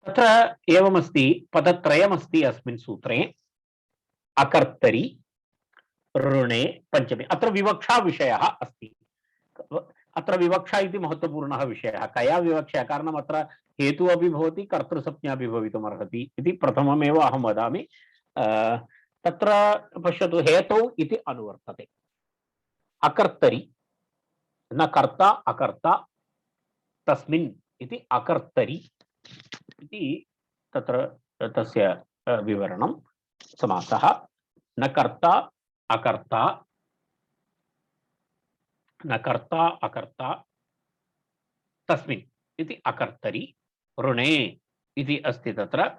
तत्र एवमस्ति, पदत्रयमस्ति अस्मिन् सूत्रे। अकर्तरि ऋणे पंचमी। अत्र विवक्षा विषयः अस्ति। अत्र विवक्षा इति महत्वपूर्णः विषयः। कया विवक्षा? कारणम् अत्र हेतुः अपि भवति, कर्तृसंज्ञा अपि भवितुमर्हति इति प्रथममेव अहं वदामि। तत्र पश्यतु, हेतौ इति अनुवर्तते। अकर्तरि, न कर्ता अकर्ता, तस्मिन् इति अकर्तरि इति तत्र तस्य विवरणं। समासः न कर्ता अकर्ता, न कर्ता अकर्ता तस्मिन् इति अकर्तरि ऋणे इति अस्ति। तत्र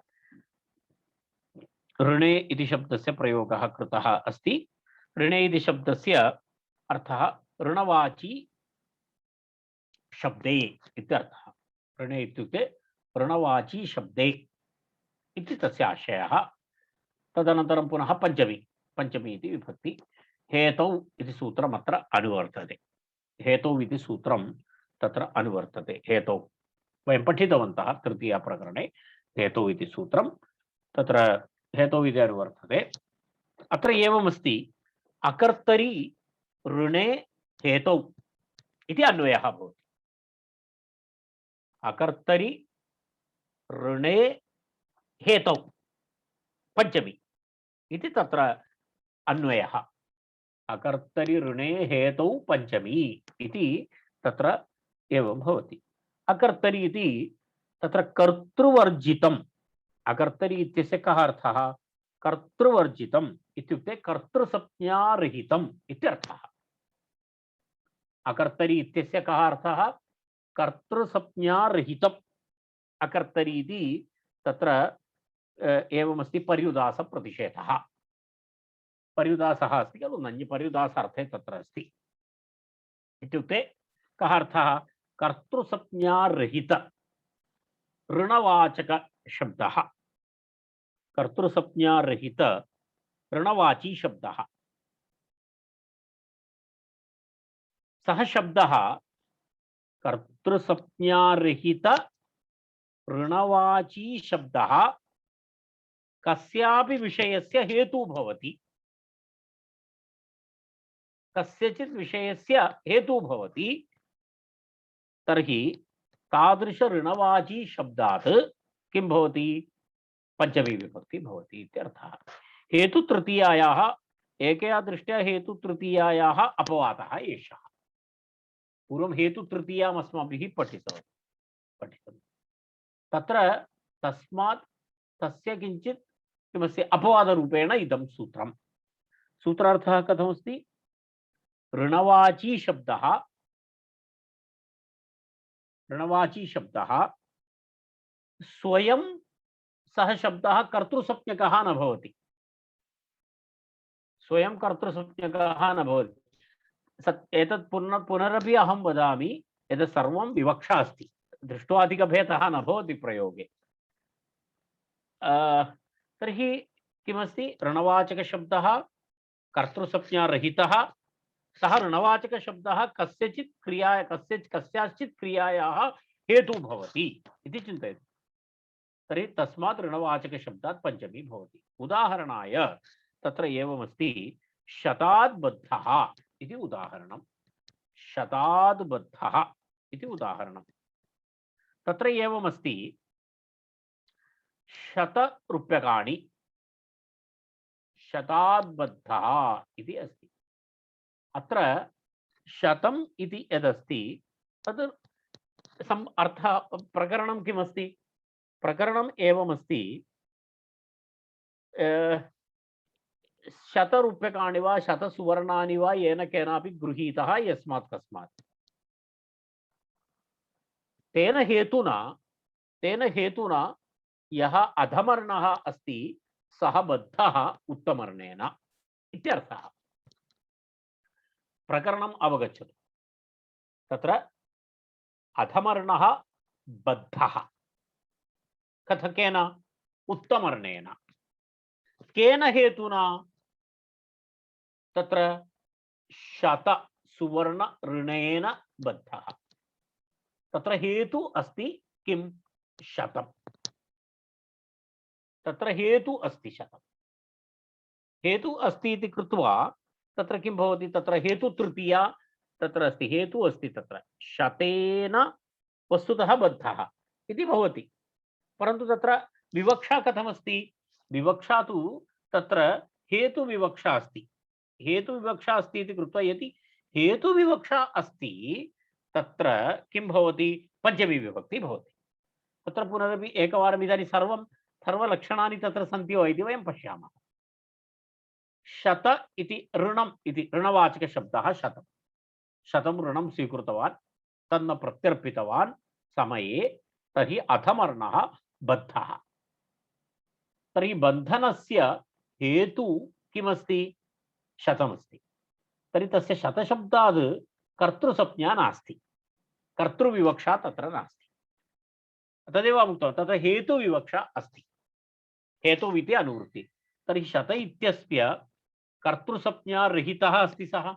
ऋणे इति शब्दस्य प्रयोगः कृतः अस्ति। ऋणे इति शब्दस्य अर्थः ऋणवाची शब्दे इत्यर्थः। ऋणे इत्युक्ते ऋणवाची शब्दे इति तस्य आशयः। तदनन्तरं पुनः पंचमी, पंचमी इति विभक्ति। हेतौ इति सूत्रम् अत्र अनुवर्तते। हेतौ इति सूत्रं तत्र अनुवर्तते। हेतौ वयं पठितवन्तः तृतीयप्रकरणे। हेतौ इति सूत्रं तत्र हेतौ इति अनुवर्तते। अत्र एवमस्ति, अकर्तरि ऋणे हेतौ इति अन्वयः भवति। अकर्तरि ऋणे हेतौ पंचमी इति तत्र अन्वयः। अकर्तरि ऋणे हेतौ पंचमी इति तत्र एवं भवति। अकर्तरि इति तत्र कर्तृवर्जितम्। अकर्तरि इत्यस्य कः अर्थः? कर्तृवर्जितम् इत्युक्ते कर्तृसंज्ञारहितम् इत्यर्थः। अकर्तरि इत्यस्य कः अर्थः? कर्तृसंज्ञारहितम्। अकर्तरि इति तत्र एवमस्ति, पर्युदासप्रतिषेधः। पर्युदासः अस्ति खलु, नञ् पर्युदासार्थे तत्र अस्ति। इत्युक्ते कः अर्थः? कर्तृसंज्ञारहित ऋणवाचक शब्दः, कर्तृसंज्ञारहित ऋणवाची शब्दः। सः शब्दः कर्तृसंज्ञारहित ऋणवाची शब्दः कस्यापि विषयस्य हेतु भवति। कस्यचित् विषयस्य हेतु भवति तर्हि तादृश ऋणवाची शब्दात् किं भवति? पंचमी विभक्ति भवति इत्यर्थः। हेतु तृतीयायाः एकया दृष्ट्या हेतु तृतीयायाः अपवादः एषः। पूर्वं हेतु तृतीयाम् अस्माभिः पठितं। तत्र तस्मात् तस्य किञ्चित् किमस्ति, अपवादरूपेण इदं सूत्रं। सूत्रार्थः कथमस्ति? ऋणवाची शब्दः स्वयं सः शब्दः कर्तृसंज्ञकः न भवति। स्वयं कर्तृसंज्ञकः न भवति। एतत् पुनरपि अहं वदामि, एतत् सर्वं विवक्षा अस्ति। दृष्ट्वाधिकभेदः न भवति प्रयोगे। तर्हि किमस्ति? ऋणवाचकशब्दः कर्तृसंज्ञारहितः। सः ऋणवाचकशब्दः कस्यचित् क्रियायाः हेतु भवति इति चिन्तयतु। तर्हि तस्मात् ऋणवाचकशब्दात् पंचमी भवति। उदाहरणाय तत्र एवमस्ति, शताद्बद्धः इति उदाहरणं। शताद्बद्धः इति उदाहरणं। तत्र एवमस्ति, शतरूप्यकाणि शताद्बद्धः इति अस्ति। अत्र शतम् इति यदस्ति तद् अर्थः, प्रकरणं किमस्ति? प्रकरणम् एवमस्ति, शतरूप्यकाणि वा शतसुवर्णानि वा येन केनापि गृहीतः यस्मात् कस्मात्, तेन हेतुना यः अधमर्णः अस्ति सः बद्धः उत्तमर्णेन इत्यर्थः। प्रकरणम् अवगच्छतु। तत्र अधमर्णः बद्धः कथकेन? उत्तमर्णेन। केन हेतुना? तत्र शत सुवर्ण ऋणेन बद्धः। तत्र हेतु अस्ति किं? शतम्। तत्र हेतु अस्ति शतम्। हेतु अस्ति इति कृत्वा तत्र किं भवति, तत्र हेतु तृतीया तत्र अस्ति, हेतु अस्ति तत्र शतेन वस्तुतः बद्धः इति भवति, परन्तु तत्र विवक्षा कथमस्ति, विवक्षा तु तत्र हेतुविवक्षा अस्ति, हेतुविवक्षा अस्ति इति कृत्वा यदि हेतुविवक्षा अस्ति तत्र किं भवति, पञ्चमी विभक्ति भवति। तत्र पुनरपि एकवारम् इदानीं सर्वलक्षणानि तत्र सन्ति वा इति वयं पश्यामः। शत इति ऋणम् इति ऋणवाचकशब्दः शतं, शतं ऋणं स्वीकृतवान् तन्न प्रत्यर्पितवान् समये, तर्हि अथमर्णः बद्धः। तर्हि बन्धनस्य हेतु किमस्ति, शतमस्ति। तर्हि तस्य शतशब्दात् कर्तृसंज्ञा नास्ति, कर्तृविवक्षा तत्र नास्ति। तदेव उक्तवान्, तत्र हेतुविवक्षा अस्ति, हेतुः इति अनुवृत्तिः। तर्हि शत इत्यस्य कर्तृसंज्ञा रहितः अस्ति सः,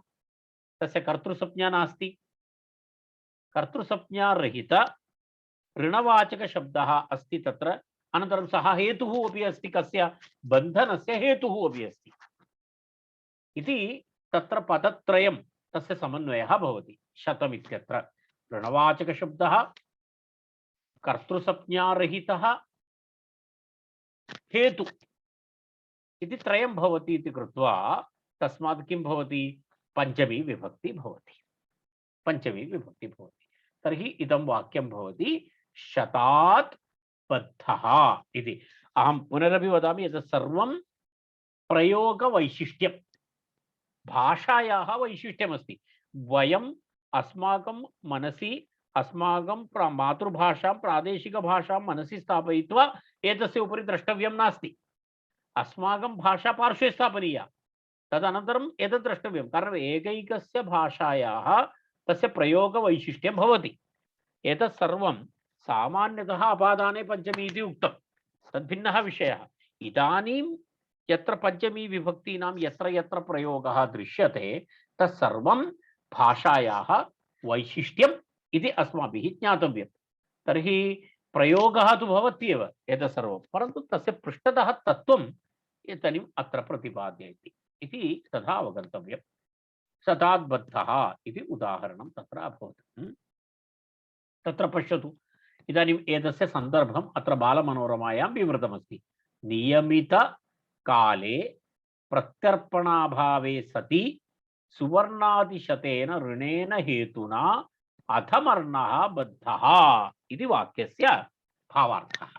तस्य कर्तृसंज्ञा नास्ति। कर्तृसंज्ञा रहित ऋणवाचकशब्दः अस्ति तत्र, अनन्तरं सः हेतुः अपि अस्ति, कस्य, बन्धनस्य हेतुः अपि अस्ति इति तत्र पदत्रयं तस्य समन्वयः भवति। शतम् इत्यत्र ऋणवाचकशब्दः, कर्तृसंज्ञारहितः, हेतु इति त्रयं भवति इति कृत्वा तस्मात् किं भवति, पञ्चमी विभक्ति भवति, पञ्चमी विभक्ति भवति। तर्हि इदं वाक्यं भवति शतात् बद्धः इति। अहं पुनरपि वदामि, एतत् सर्वं प्रयोगवैशिष्ट्यं, भाषायाः वैशिष्ट्यमस्ति। वयम् अस्माकं मनसि अस्माकं मातृभाषां प्रादेशिकभाषां मनसि स्थापयित्वा एतस्य उपरि द्रष्टव्यं नास्ति। अस्माकं भाषा पार्श्वे स्थापनीया, तदनन्तरम् एतत् द्रष्टव्यं। कारणम् एकैकस्य भाषायाः तस्य प्रयोगवैशिष्ट्यं भवति। एतत् सर्वं सामान्यतः अपादाने पञ्चमी इति उक्तं, तद्भिन्नः विषयः। इदानीं यत्र पञ्चमी विभक्तीनां यत्र यत्र प्रयोगः दृश्यते तत्सर्वं भाषायाः वैशिष्ट्यम् इति अस्माभिः ज्ञातव्यं। तर्हि प्रयोगः तु भवत्येव एतत् सर्वं, परन्तु तस्य पृष्ठतः तत्त्वम् इदानीम् अत्र प्रतिपाद्यते इति तथा अवगन्तव्यं। शतात् बद्धः इति उदाहरणं तत्र अभवत्। तत्र पश्यतु, इदानीम् एतस्य सन्दर्भम् अत्र बालमनोरमायां विवृतमस्ति। नियमितकाले प्रत्यर्पणाभावे सति सुवर्णादिशतेन ऋणेन हेतुना अथमर्णः बद्धः इति वाक्यस्य भावार्थः।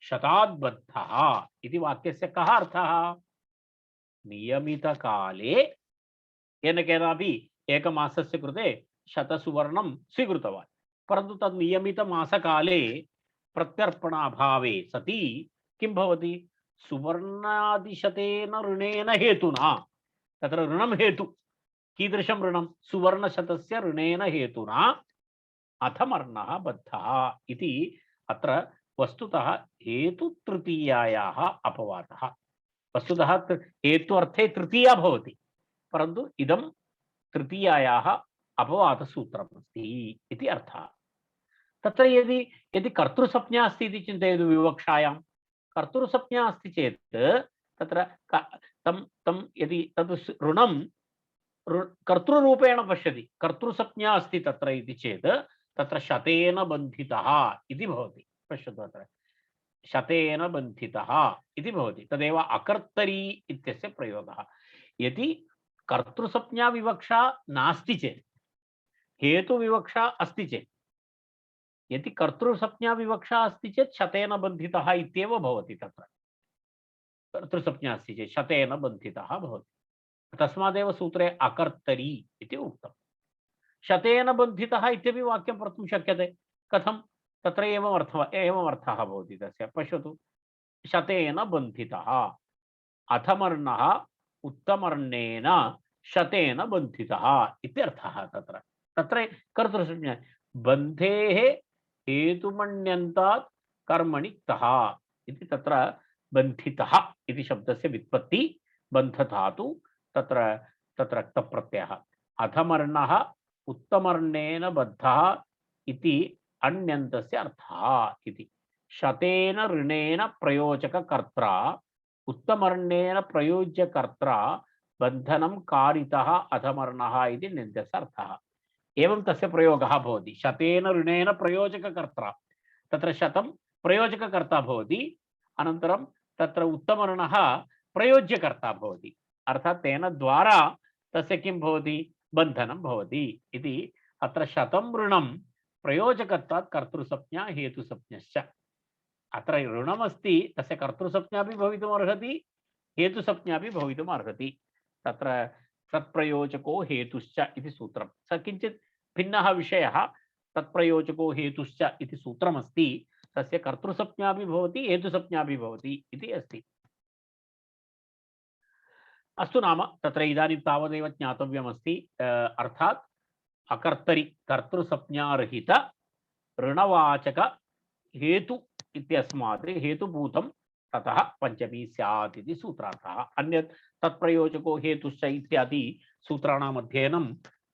शतात् बद्धः इति वाक्यस्य कः अर्थः? नियमितकाले येन केनापि एकमासस्य कृते शतसुवर्णं स्वीकृतवान्, परन्तु तद् नियमितमासकाले प्रत्यर्पणाभावे सति किं भवति? सुवर्णादिशतेन ऋणेन हेतुना, तत्र ऋणं हेतु, कीदृशं ऋणं? सुवर्णशतस्य ऋणेन हेतुना अथमर्णः बद्धः इति अत्र वस्तुतः हेतुतृतीयायाः अपवादः। वस्तुतः हेतु अर्थे तृतीया भवति, परन्तु इदं तृतीयायाः अपवादसूत्रमस्ति इति अर्थः। तत्र यदि कर्तृसंज्ञा अस्ति इति चिन्तयतु, विवक्षायां कर्तृसंज्ञा अस्ति चेत् तत्र तं यदि तद् ऋणं कर्तृरूपेण पश्यति, कर्तृसंज्ञा अस्ति तत्र इति चेत् तत्र शतेन बन्धितः इति भवति। पश्यतु, अत्र शतेन बन्धितः इति भवति। तदेव अकर्तरी इत्यस्य प्रयोगः। यदि कर्तृसंज्ञा विवक्षा नास्ति चेत्, हेतुविवक्षा अस्ति चेत्, यदि कर्तृसंज्ञा विवक्षा अस्ति चेत् शतेन बन्धितः इत्येव भवति। तत्र कर्तृसंज्ञा अस्ति चेत् शतेन बन्धितः भवति। तस्मादेव सूत्रे अकर्तरी इति उक्तं। शतेन बन्धितः इत्यपि वाक्यं कर्तुं शक्यते। कथं? तत्र एवम् अर्थः भवति तस्य। पश्यतु, शतेन बन्धितः, अथमर्णः उत्तमर्णेन शतेन बन्धितः इत्यर्थः। तत्र कर्तृसंज्ञा बन्धेः हेतुमण्यन्तात् कर्मणि तः इति तत्र बन्धितः इति शब्दस्य व्युत्पत्ति बन्धधातु, तत्र क्तप्रत्ययः। अधमर्णः उत्तमर्णेन बद्धः इति अन्यन्तस्य अर्थः इति। शतेन ऋणेन प्रयोजककर्त्रा उत्तमर्णेन प्रयोज्य कर्त्रा बन्धनं कारितः अधमर्णः इति नित्यस्य अर्थः। एवं तस्य प्रयोगः भवति। शतेन ऋणेन प्रयोजककर्ता, तत्र शतं प्रयोजककर्ता भवति, अनन्तरं तत्र उत्तमर्णः प्रयोज्यकर्ता भवति। अर्थात् तेन द्वारा तस्य किं भवति, बन्धनं भवति इति। अत्र शतं ऋणं प्रयोजकत्वात् कर्तृसंज्ञा हेतुसंज्ञश्च। अत्र ऋणमस्ति, तस्य कर्तृसंज्ञा अपि भवितुमर्हति, हेतुसंज्ञा अपि भवितुमर्हति। तत्र तत्प्रयोजको हेतुश्च इति सूत्रं, स किञ्चित् भिन्नः विषयः। तत्प्रयोजको हेतुश्च इति सूत्रमस्ति, तस्य कर्तृसंज्ञा अपि भवति, हेतुसंज्ञा अपि भवति इति अस्ति। अस्तु, नाम तत्र इदानीं तावदेव ज्ञातव्यमस्ति। अर्थात् अकर्तरि कर्तृसंज्ञारहित ऋणवाचक हेतु इत्यस्मात् हेतुभूतं ततः पंचमी स्यात् इति सूत्रार्थः। अन्यत् तत्प्रयोजको हेतुश्च इत्यादि सूत्राणाम् अध्ययनं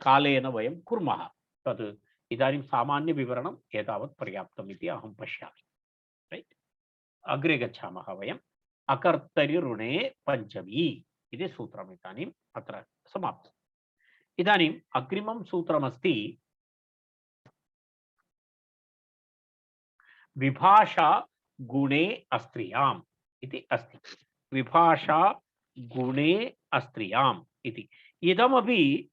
कालेन वयं कुर्मः। तत् इदानीं सामान्य विवरणम् एतावत् पर्याप्तम् इति अहं पश्यामि। रैट्, अग्रे गच्छामः वयम्। अकर्तरि ऋणे पंचमी इति सूत्रम् इदानीम् अत्र समाप्तम्। इदानीम् अग्रिमं सूत्रमस्ति विभाषा गुणे अस्त्रियाम् इति अस्ति। विभाषा गुणे अस्त्रियाम् इति इदमपि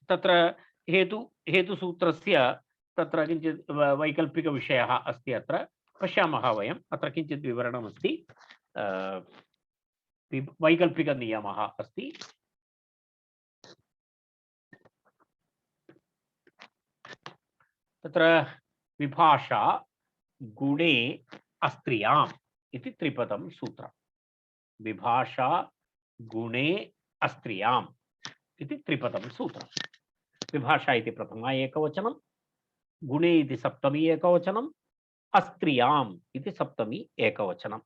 तत्र हेतुसूत्रस्य तत्र किञ्चित् वैकल्पिकविषयः अस्ति। अत्र पश्यामः वयम्। अत्र किञ्चित् विवरणमस्ति, वैकल्पिकनियमः अस्ति। तत्र विभाषा गुणे अस्त्रियाम् इति त्रिपदं सूत्रम्। विभाषा गुणे अस्त्रियाम् इति त्रिपदं सूत्रम्। विभाषा इति प्रथमा एकवचनं, गुणे इति सप्तमी एकवचनं, अस्त्रियाम् इति सप्तमी एकवचनम्।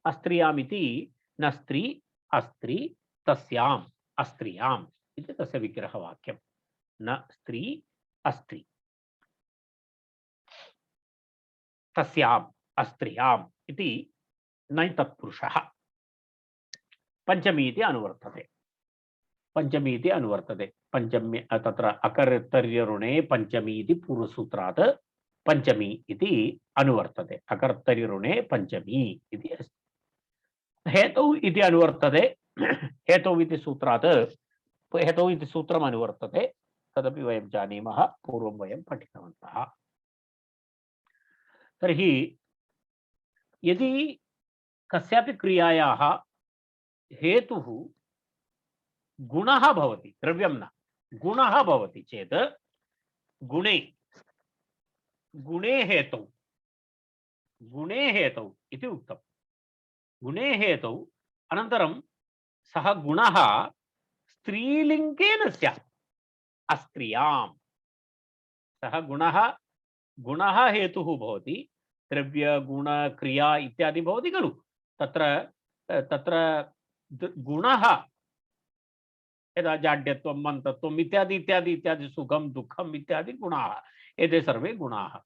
अस्त्रियाम् इति न स्त्री अस्त्री तस्याम् अस्त्रियाम् इति तस्य विग्रहवाक्यं। न स्त्री अस्त्री तस्याम् अस्त्रियाम् इति नै तत्पुरुषः। पंचमी इति अनुवर्तते। पंचमी इति अनुवर्तते। पंचमी तत्र अकर्तर्यऋणे पंचमी इति पूर्वसूत्रात् पंचमी इति अनुवर्तते। अकर्तर्यऋणे पंचमी इति अस्ति। हेतौ इति अनुवर्तते। हेतौ इति सूत्रात् हेतौ इति सूत्रम् अनुवर्तते। तदपि वयं जानीमः, पूर्वं वयं पठितवन्तः। तर्हि यदि कस्यापि क्रियायाः हेतुः गुणः भवति, द्रव्यं न, गुणः भवति चेत् गुणे हेतौ इति उक्तम्। गुणे हेतौ अनन्तरं सः गुणः स्त्रीलिङ्गेन स्यात्। अस्त्रियाम् सः गुणः हेतुः भवति। द्रव्य गुण क्रिया इत्यादि भवति खलु। तत्र गुणः यदा जाड्यत्वं मन्तत्वम् इत्यादि इत्यादि इत्यादि सुखं दुःखम् इत्यादि गुणाः, एते सर्वे गुणाः।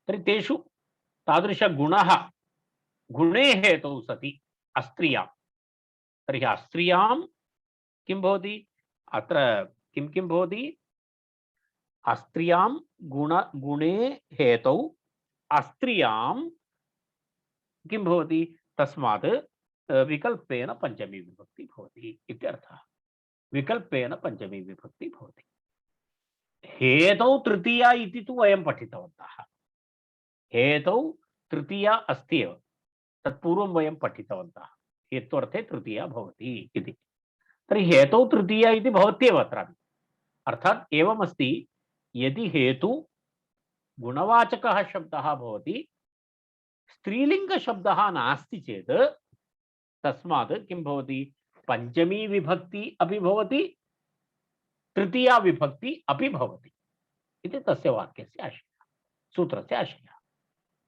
तर्हि तेषु तादृशगुणः गुणे हेतौ सति अस्त्रियां, तर्हि अस्त्रियां किं भवति, अत्र किं किं भवति, अस्त्रियां गुणे हेतौ अस्त्रियां किं भवति, तस्मात् विकल्पेन पंचमी विभक्ति भवति इत्यर्थः। विकल्पेन पंचमी विभक्ति भवति। हेतौ तृतीया इति तु वयं पठितवन्तः। हेतौ तृतीया अस्ति एव, तत्पूर्वं वयं पठितवन्तः। हेत्वर्थे तृतीया भवति इति। तर्हि हेतौ तृतीया इति भवत्येव अत्रापि। अर्थात् एवमस्ति, यदि हेतु गुणवाचकः शब्दः भवति, स्त्रीलिङ्गशब्दः नास्ति चेत् तस्मात् किं भवति, पंचमी विभक्ति अपि भवति, तृतीया विभक्ति अपि भवति इति तस्य वाक्यस्य आशयः, सूत्रस्य आशयः।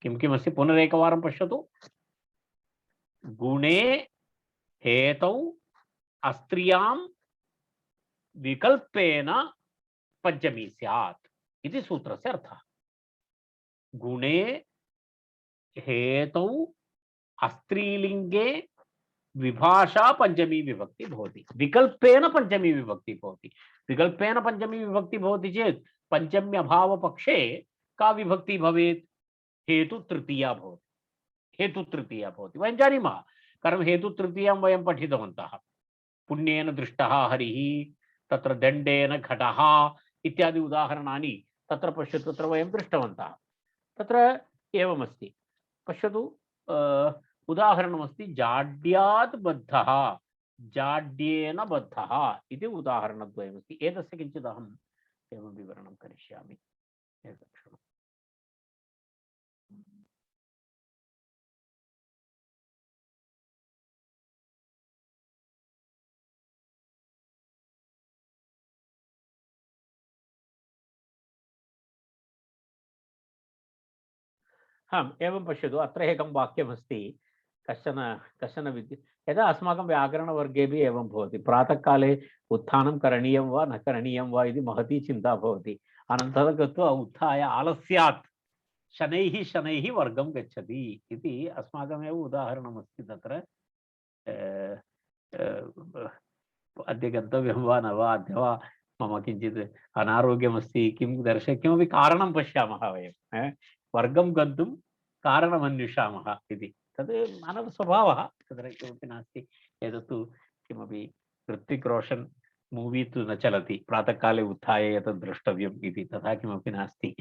किं किमस्ति पुनरेकवारं पश्यतु। गुणे हेतौ अस्त्रियां विकल्पेन पंचमी स्यात् इति सूत्रस्य अर्थः। गुणे हेतौ अस्त्रीलिंगे विभाषा पंचमी विभक्ति भवति, विकल्पेन पंचमी विभक्ति भवति। विकल्पेन पंचमी विभक्ति भवति चेत् पंचम्य अभाव पक्षे का विभक्ति भवेत्? हेतु तृतीया भवति। हेतु तृतीया भवति, वयं जानीमः, कारणं हेतु तृतीयां वयं पठितवन्तः। पुण्येन दृष्टः हरिः, तत्र दण्डेन घटः इत्यादि उदाहरणानि तत्र पश्यतु, तत्र वयं दृष्टवन्तः। तत्र एवमस्ति, पश्यतु, उदाहरणमस्ति जाड्यात् बद्धः, जाड्येन बद्धः इति उदाहरणद्वयमस्ति। एतस्य किञ्चित् अहम् एवं विवरणं करिष्यामि। एकक्षणम्। एवं पश्यतु, अत्र एकं वाक्यमस्ति, कश्चन कश्चन यदा अस्माकं व्याकरणवर्गे भी एवं भवति, प्रातःकाले उत्थानं करणीयं वा न करणीयं वा इति महती चिन्ता भवति। अनन्तरं गत्वा उत्थाय आलस्यात् शनैः शनैः वर्गं गच्छति इति अस्माकमेव उदाहरणमस्ति। तत्र अद्य गन्तव्यं वा न वा, अद्य वा मम किञ्चित् अनारोग्यमस्ति, किं किमपि कारणं पश्यामः वयं, वर्गं गन्तुं कारणमन्विषामः इति। तद् मानवस्वभावः, तत्र किमपि नास्ति। एतत्तु किमपि ऋत्विक् रोशन् मूवी तु न चलति प्रातःकाले उत्थाय एतत् द्रष्टव्यम् इति, तथा किमपि नास्ति।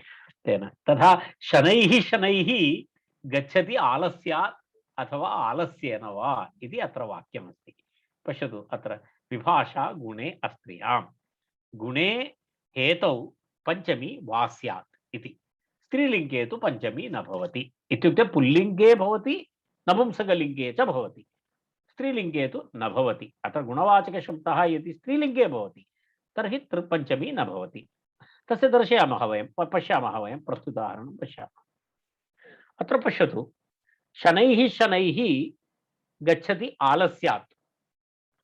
तेन तथा शनैः शनैः गच्छति आलस्यात् अथवा आलस्येन वा इति अत्र वाक्यमस्ति। पश्यतु, अत्र विभाषा गुणे अस्त्रियां, गुणे हेतौ पंचमी वा स्यात् इति। स्त्रीलिंगे तु पंचमी न भवति, इत्युक्ते पुल्लिंगे भवति, नपुंसकलिंगे च भवति, स्त्रीलिंगे तु न भवति। अत्र गुणवाचकशब्दः यदि स्त्रीलिंगे भवति तर्हि पंचमी न भवति। तस्य दर्शयामः वयं, पश्यामः वयं, प्रस्तुताहरणं पश्यामः। अत्र पश्यतु, शनैः शनैः गच्छति आलस्यात्।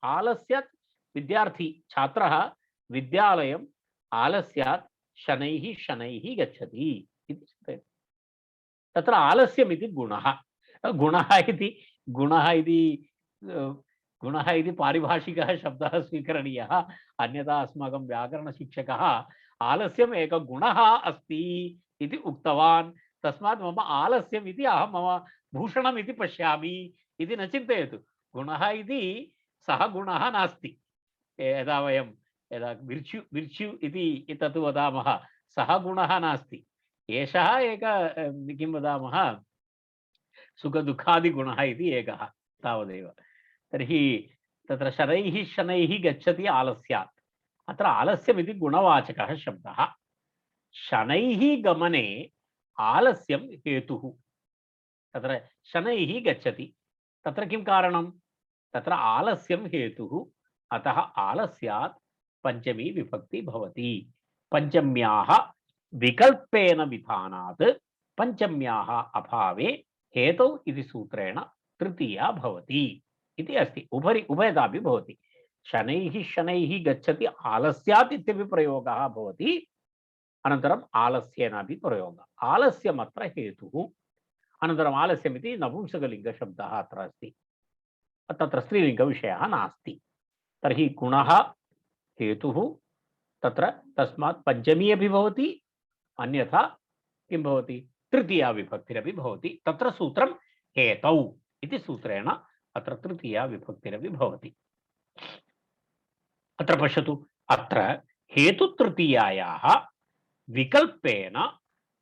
आलस्यात् विद्यार्थी छात्रः विद्यालयम् आलस्यात् शनैः शनैः गच्छति इति चिन्तयतु। तत्र आलस्यम् इति गुणः, गुणः इति पारिभाषिकः शब्दः स्वीकरणीयः, अन्यथा अस्माकं व्याकरणशिक्षकः आलस्यम् एकः गुणः अस्ति इति उक्तवान्, तस्मात् मम आलस्यम् इति अहं मम भूषणम् इति पश्यामि इति न चिन्तयतु। गुणः इति सः गुणः नास्ति। यदा वयं विर्च्यु इति तत् वदामः, सः गुणः नास्ति। एषः एकः किं वदामः, सुखदुःखादिगुणः इति एकः, तावदेव। तर्हि तत्र शनैः शनैः गच्छति आलस्यात्, अत्र आलस्यम् इति गुणवाचकः शब्दः। शनैः गमने आलस्यं हेतुः। तत्र शनैः गच्छति, तत्र किं कारणं? तत्र आलस्यं हेतुः, अतः आलस्यात् पंचमी विभक्ति भवति। पंचम्याः विकल्पेन विधानात् पंचम्याः अभावे हेतौ इति सूत्रेण तृतीया भवति इति अस्ति। उभयतापि भवति। शनैः शनैः गच्छति आलस्यात् इत्यपि प्रयोगः भवति, अनन्तरम् आलस्येनापि प्रयोगः। आलस्यमत्र हेतुः, अनन्तरम् आलस्यमिति नपुंसकलिङ्गशब्दः अत्र अस्ति, तत्र स्त्रीलिङ्गविषयः नास्ति। तर्हि गुणः हेतुः तत्र, तस्मात् पंचमी अपि भवति, अन्यथा किं भवति, तृतीया विभक्तिरपि भवति। तत्र सूत्रं हेतौ इति सूत्रेण अत्र तृतीया विभक्तिरपि भवति। अत्र पश्यतु, अत्र हेतुतृतीयायाः विकल्पेन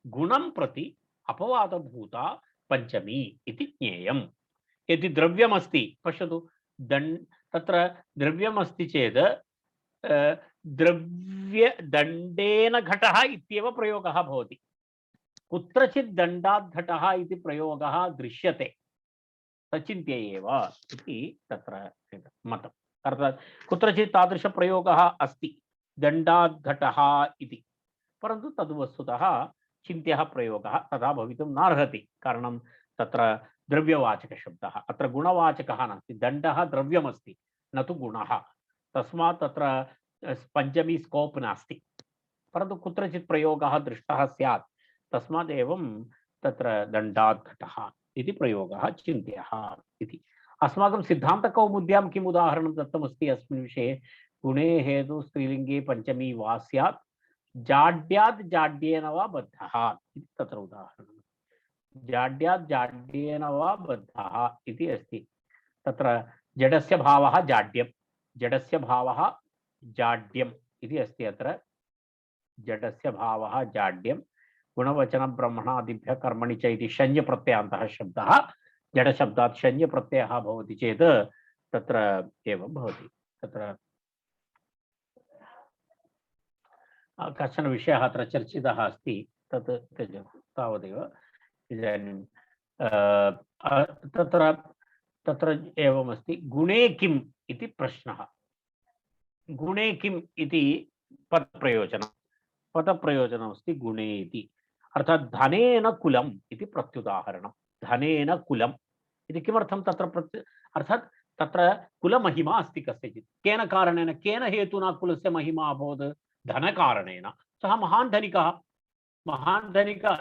गुणं प्रति अपवादभूता पंचमी इति ज्ञेयम्। यदि द्रव्यमस्ति, पश्यतु, तत्र द्रव्यमस्ति चेत् दण्डेन घटः इत्येव प्रयोगः भवति। कुत्रचित् दण्डात् घटः इति प्रयोगः दृश्यते, सचिन्त्य एव इति तत्र मतम्। अर्थात् कुत्रचित् तादृशप्रयोगः अस्ति, दण्डात् घटः इति, परन्तु तद् वस्तुतः चिन्त्यः प्रयोगः तथा भवितुं नार्हति। कारणं तत्र द्रव्यवाचकशब्दः, अत्र गुणवाचकः नास्ति। दण्डः द्रव्यमस्ति, न तु गुणः, तस्मात् तत्र पंचमी स्कोप् नास्ति। परन्तु कुत्रचित् प्रयोगः दृष्टः स्यात्, तस्मात् एवं तत्र दण्डात् घटः इति प्रयोगः चिन्त्यः इति। अस्माकं सिद्धान्तकौमुद्यां किम् उदाहरणं दत्तमस्ति अस्मिन् विषये? गुणे हेतु स्त्रीलिङ्गे पञ्चमी वा स्यात्, जाड्यात् जाड्येन वा बद्धः इति तत्र उदाहरणं। जाड्यात् जाड्येन वा बद्धः इति अस्ति। तत्र जडस्य भावः जाड्यं, जडस्य भावः जाड्यम् इति अस्ति। अत्र जडस्य भावः जाड्यं, गुणवचन ब्रह्मणादिभ्यः कर्मणि च इति शञ् प्रत्ययान्तः शब्दः, जडशब्दात् शञ् प्रत्ययः भवति चेत् तत्र एवं भवति। तत्र कश्चन विषयः अत्र चर्चितः अस्ति, तत् त्यजतु तावदेव। इदानीं तत्र तत्र एवमस्ति, गुणे किम् इति प्रश्नः। गुणे किम् इति पदप्रयोजनमस्ति गुणे इति, अर्थात् धनेन कुलम् इति प्रत्युदाहरणं। धनेन कुलम् इति किमर्थं तत्र अर्थात् तत्र कुलमहिमा अस्ति कस्यचित्, केन कारणेन, केन हेतुना कुलस्य महिमा अभवत्? धनकारणेन। सः महान् धनिकः, महान् धनिकः।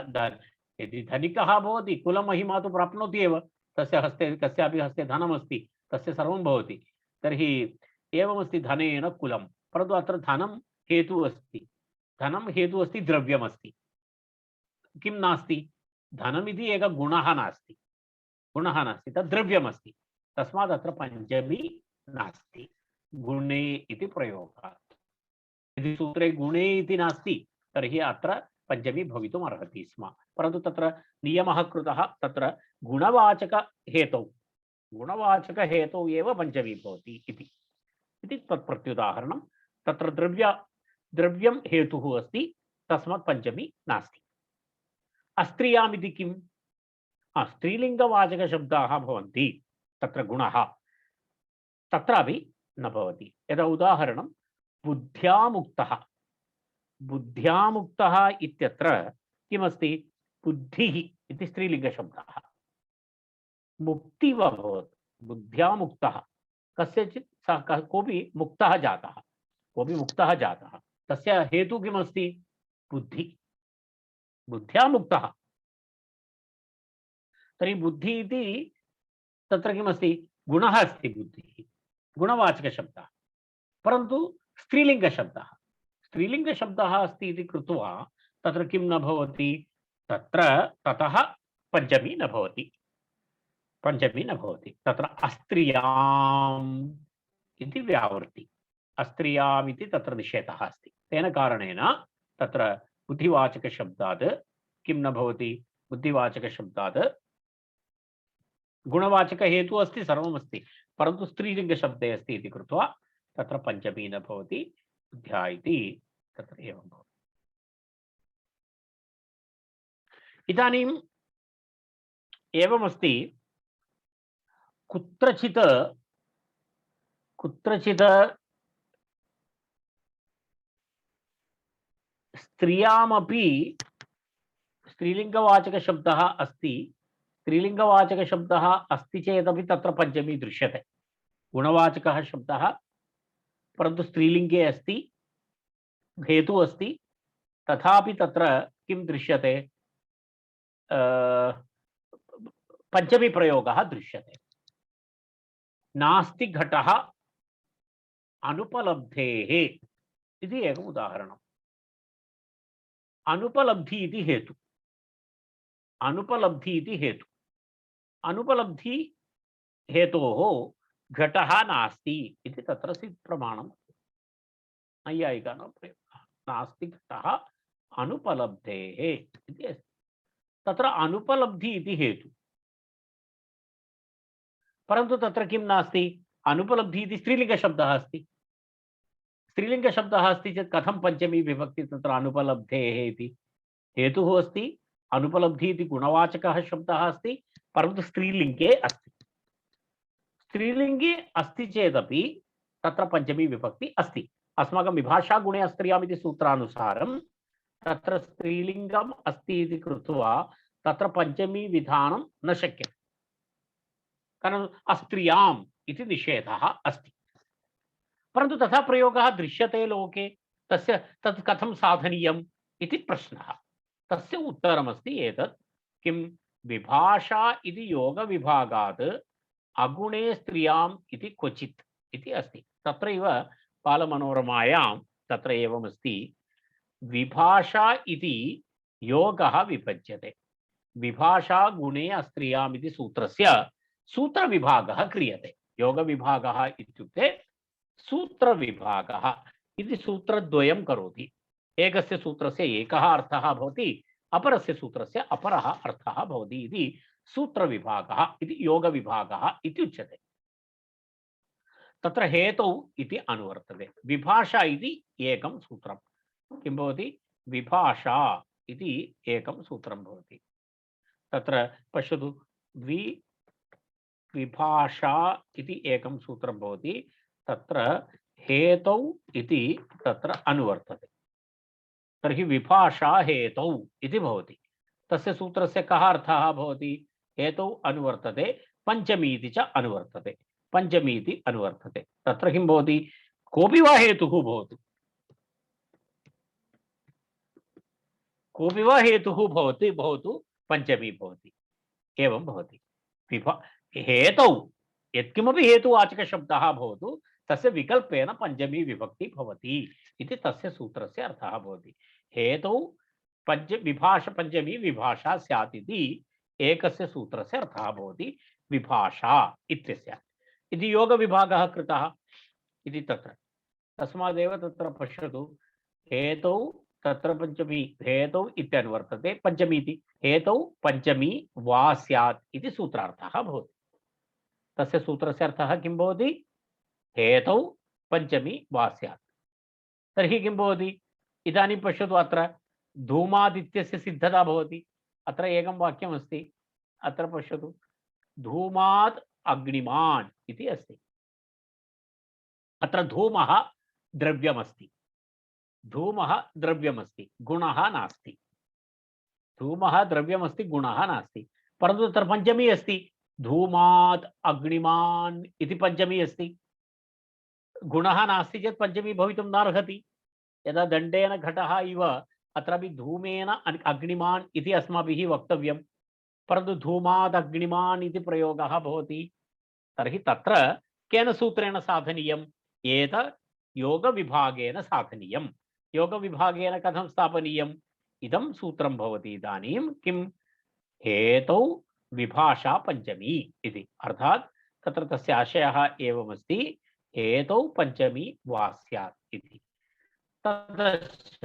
यदि धनिकः भवति कुलमहिमा तु प्राप्नोति एव, तस्य हस्ते कस्यापि हस्ते धनमस्ति, तस्य सर्वं भवति। तर्हि एवमस्ति धनेन कुलं। परन्तु अत्र धनं हेतुः अस्ति, धनं हेतुः अस्ति, द्रव्यमस्ति, किं नास्ति? धनमिति एकः गुणः नास्ति, गुणः नास्ति, तद् द्रव्यमस्ति। तस्मात् अत्र पञ्चमी नास्ति, गुणे इति प्रयोगः। यदि सूत्रे गुणे इति नास्ति तर्हि अत्र पञ्चमी भवितुम् अर्हति स्म। परन्तु तत्र नियमः कृतः, तत्र गुणवाचकहेतौ एव पञ्चमी भवति इति तत्प्रत्युदाहरणं। तत्र द्रव्यं हेतुः अस्ति, तस्मात् पञ्चमी नास्ति। अस्त्रियाम् इति किम्? स्त्रीलिङ्गवाचकशब्दाः भवन्ति, तत्र गुणः तत्रापि न भवति। यदा उदाहरणं बुद्ध्यामुक्तः, बुद्ध्यामुक्तः इत्यत्र किमस्ति? बुद्धिः इति स्त्रीलिङ्गशब्दः। मुक्तिः अभवत्, बुद्ध्यामुक्तः कस्यचित् सः कोऽपि मुक्तः जातः, तस्य हेतुः किमस्ति? बुद्धिः, बुद्ध्यामुक्तः। तर्हि बुद्धिः इति तत्र किमस्ति? गुणः अस्ति, बुद्धिः गुणवाचकशब्दः, परन्तु स्त्रीलिङ्गशब्दः अस्ति इति कृत्वा तत्र किं न भवति? ततः पञ्चमी न भवति। तत्र अस्त्रियाम् इति व्यावृत्ति, अस्त्रियाम् इति तत्र निषेधः अस्ति। तेन कारणेन तत्र बुद्धिवाचकशब्दात् किं न भवति? बुद्धिवाचकशब्दात् गुणवाचकहेतुः अस्ति, सर्वमस्ति, परन्तु स्त्रीलिङ्गशब्दे अस्ति इति कृत्वा तत्र पञ्चमी न भवति, बुद्ध्या इति तत्र एवं भवति। इदानीम् एवमस्ति, कुत्रचित् स्त्रियामपि स्त्रीलिङ्गवाचकशब्दः अस्ति, स्त्रीलिङ्गवाचकशब्दः अस्ति चेदपि तत्र पञ्चमी दृश्यते। गुणवाचकः शब्दः परन्तु स्त्रीलिङ्गे अस्ति, हेतुः अस्ति, तथापि तत्र किं दृश्यते? पञ्चमी प्रयोगः दृश्यते। नास्ति घटः अनुपलब्धेः इति एकम् उदाहरणम्। अनुपलब्धि इति हेतु, अनुपलब्धि हेतोः घटः नास्ति इति तत्र सिद्धप्रमाणं। नैयायिकानां प्रयोगः, नास्ति घटः अनुपलब्धेः इति अस्ति। तत्र अनुपलब्धि इति हेतु, परन्तु तत्र किं नास्ति? अनुपलब्धि इति स्त्रीलिङ्गशब्दः अस्ति। स्त्रीलिङ्गशब्दः अस्ति चेत् कथं पञ्चमी विभक्ति तत्र अनुपलब्धेः इति? हेतुः अस्ति, अनुपलब्धि इति गुणवाचकः शब्दः अस्ति, परन्तु स्त्रीलिङ्गे अस्ति। स्त्रीलिङ्गे अस्ति चेदपि तत्र पञ्चमी विभक्ति अस्ति। अस्माकं विभाषा गुणे अस्त्रियाम् इति सूत्रानुसारं तत्र स्त्रीलिङ्गम् अस्ति इति कृत्वा तत्र पञ्चमी विधानं न शक्यते, कारण अस्त्रियाम् इति निषेधः अस्ति। परन्तु तथा प्रयोगः दृश्यते लोके, तत् कथं साधनीयम् इति प्रश्नः। तस्य उत्तरमस्ति एतत्, किं विभाषा इति योगविभागात् अगुणे स्त्रियाम् इति क्वचित् इति अस्ति। तत्रैव बालमनोरमायां तत्र एवमस्ति, विभाषा इति योगः विभज्यते। विभाषा गुणे अस्त्रियाम् इति सूत्रस्य सूत्रविभागः क्रियते। योगविभागः इत्युक्ते सूत्रविभागः इति सूत्रद्वयं करोति। एकस्य सूत्रस्य एकः अर्थः भवति, अपरस्य सूत्रस्य अपरः अर्थः भवति इति सूत्रविभागः इति योगविभागः इति उच्यते। तत्र हेतौ इति अनुवर्तते। विभाषा इति एकं सूत्रं किं भवति? विभाषा इति एकं सूत्रं भवति। तत्र पश्यतु, विभाषा इति एकं सूत्रं भवति, तत्र हेतौ इति तत्र अनुवर्तते। तर्हि विभाषा हेतौ इति भवति। तस्य सूत्रस्य कः अर्थः भवति? हेतौ अनुवर्तते, पंचमी इति च अनुवर्तते, पंचमी इति अनुवर्तते। तत्र किं भवति? कोऽपि वा हेतुः भवतु, कोऽपि वा हेतुः भवतु, पंचमी भवति, एवं भवति। हेतौ यत्किमपि हेतुवाचकशब्दः भवतु, तस्य विकल्पेन पंचमी विभक्ति भवति इति तस्य सूत्रस्य अर्थः भवति। हेतौ पंचमी विभाषा स्यात् इति एकस्य सूत्रस्य अर्थः भवति विभाषा इत्यस्य। इति योगविभागः कृतः इति तत्र। तस्मादेव तत्र पश्यतु, हेतौ तत्र पंचमी, हेतौ इत्यनुवर्तते, पंचमी इति, हेतौ पंचमी वा स्यात् इति सूत्रार्थः भवति। तस्य सूत्रस्य अर्थः किं भवति? हेतौ पंचमी वा स्यात्। तर्हि किं भवति? इदानीं पश्यतु, अत्र धूमादित्यस्य सिद्धता भवति। अत्र एकं वाक्यमस्ति, अत्र पश्यतु, धूमात् अग्निमान् इति अस्ति। अत्र धूमः द्रव्यमस्ति, धूमः द्रव्यमस्ति, गुणः नास्ति। धूमः द्रव्यमस्ति, गुणः नास्ति, परन्तु तत्र पंचमी अस्ति। धूमात् अग्निमान् इति पंचमी अस्ति। गुणः नास्ति चेत् पंचमी भवितुं नार्हति। यदा दण्डेन घटः इव अत्रापि धूमेन अग्निमान् इति अस्माभिः वक्तव्यं, परन्तु धूमात् अग्निमान् इति प्रयोगः भवति। तर्हि तत्र केन सूत्रेण साधनीयम्? एतत् योगविभागेन साधनीयम्। योगविभागेन कथं स्थापनीयम्? इदं सूत्रं भवति। इदानीं किं? हेतौ विभाषा पंचमी इति। अर्थात् तत्र तस्य आशयः एवमस्ति, हेतौ पंचमी वा स्यात् इति। ततश्च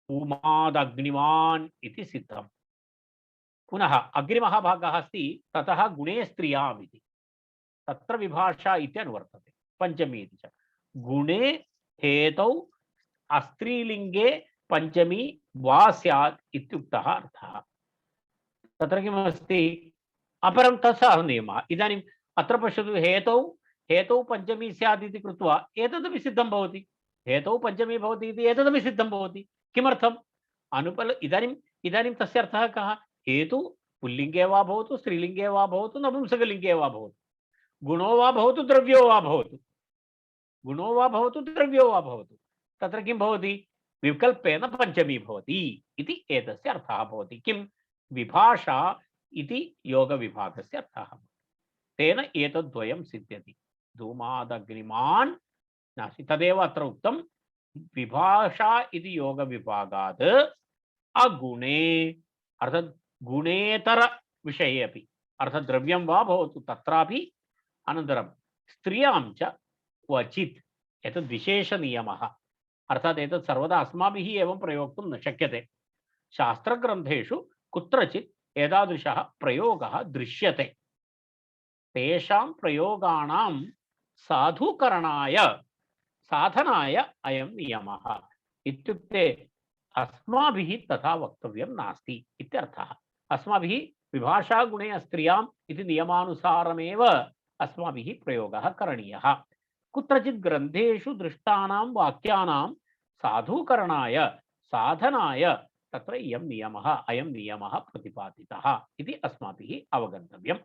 धूमादग्निमान् इति सिद्धम्। पुनः अग्रिमः भागः अस्ति, ततः गुणे स्त्रियाम् इति। तत्र विभाषा इति अनुवर्तते, पंचमी इति च। गुणे हेतौ अस्त्रीलिङ्गे पंचमी वा स्यात् इत्युक्तः अर्थः। तत्र किमस्ति? अपरं तत्सह नियमः। इदानीम् अत्र पश्यतु, हेतौ पंचमी स्यात् इति कृत्वा एतदपि सिद्धं भवति। हेतौ पंचमी भवति इति एतदपि सिद्धं भवति। किमर्थम्? इदानीं तस्य अर्थः कः? हेतु पुल्लिङ्गे वा भवतु, स्त्रीलिङ्गे वा भवतु, नपुंसकलिङ्गे वा भवतु, गुणो वा भवतु, द्रव्यो वा भवतु, गुणो वा भवतु, द्रव्यो वा भवतु, तत्र किं भवति? विकल्पेन पंचमी भवति इति एतस्य अर्थः भवति। किं? विभाषा इति योगविभागस्य अर्थः। तेन एतद्द्वयं सिद्ध्यति। धूमादग्निमान् नास्ति, तदेव अत्र उक्तं। विभाषा इति योगविभागात् अगुणे, अर्थात् गुणेतर विषये अपि, अर्थात् द्रव्यं वा भवतु तत्रापि, अनन्तरं स्त्रियां च क्वचित्। एतद् विशेषनियमः। अर्थात् एतत् सर्वदा अस्माभिः एवं प्रयोक्तुं न शक्यते। शास्त्रग्रन्थेषु कुत्रचित् एतादृशः प्रयोगः दृश्यते। तेषां प्रयोगाणां साधूकरणाय, साधनाय अयं नियमः। इत्युक्ते अस्माभिः तथा वक्तव्यं नास्ति इत्यर्थः। अस्माभिः विभाषा गुणे स्त्रियाम् इति नियमानुसारमेव अस्माभिः प्रयोगः करणीयः। कुत्रचित् ग्रन्थेषु दृष्टानां वाक्यानां साधूकरणाय, साधनाय तत्र अयं नियमः प्रतिपादितः इति अस्माभिः अवगन्तव्यम्।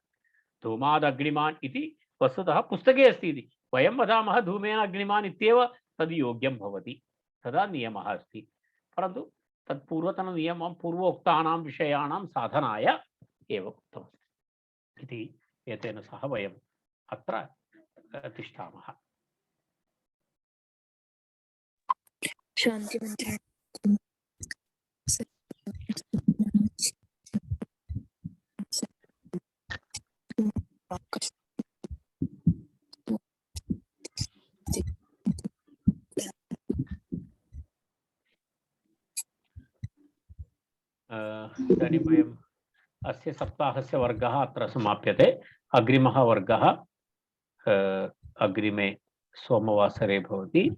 धूमादग्निमान् इति वस्तुतः पुस्तके अस्ति इति वयं वदामः, धूमेन अग्निमान् इत्येव तद् योग्यं भवति, तदा नियमः अस्ति। परन्तु तत् पूर्वतननियमं, पूर्वोक्तानां विषयाणां साधनाय एव उक्तमस्ति इति एतेन सह वयम् अत्र तिष्ठामः। शान्तिमन्त्रेण इदानीं वयम् अस्य सप्ताहस्य वर्गः अत्र समाप्यते। अग्रिमः वर्गः अग्रिमे सोमवासरे भवति।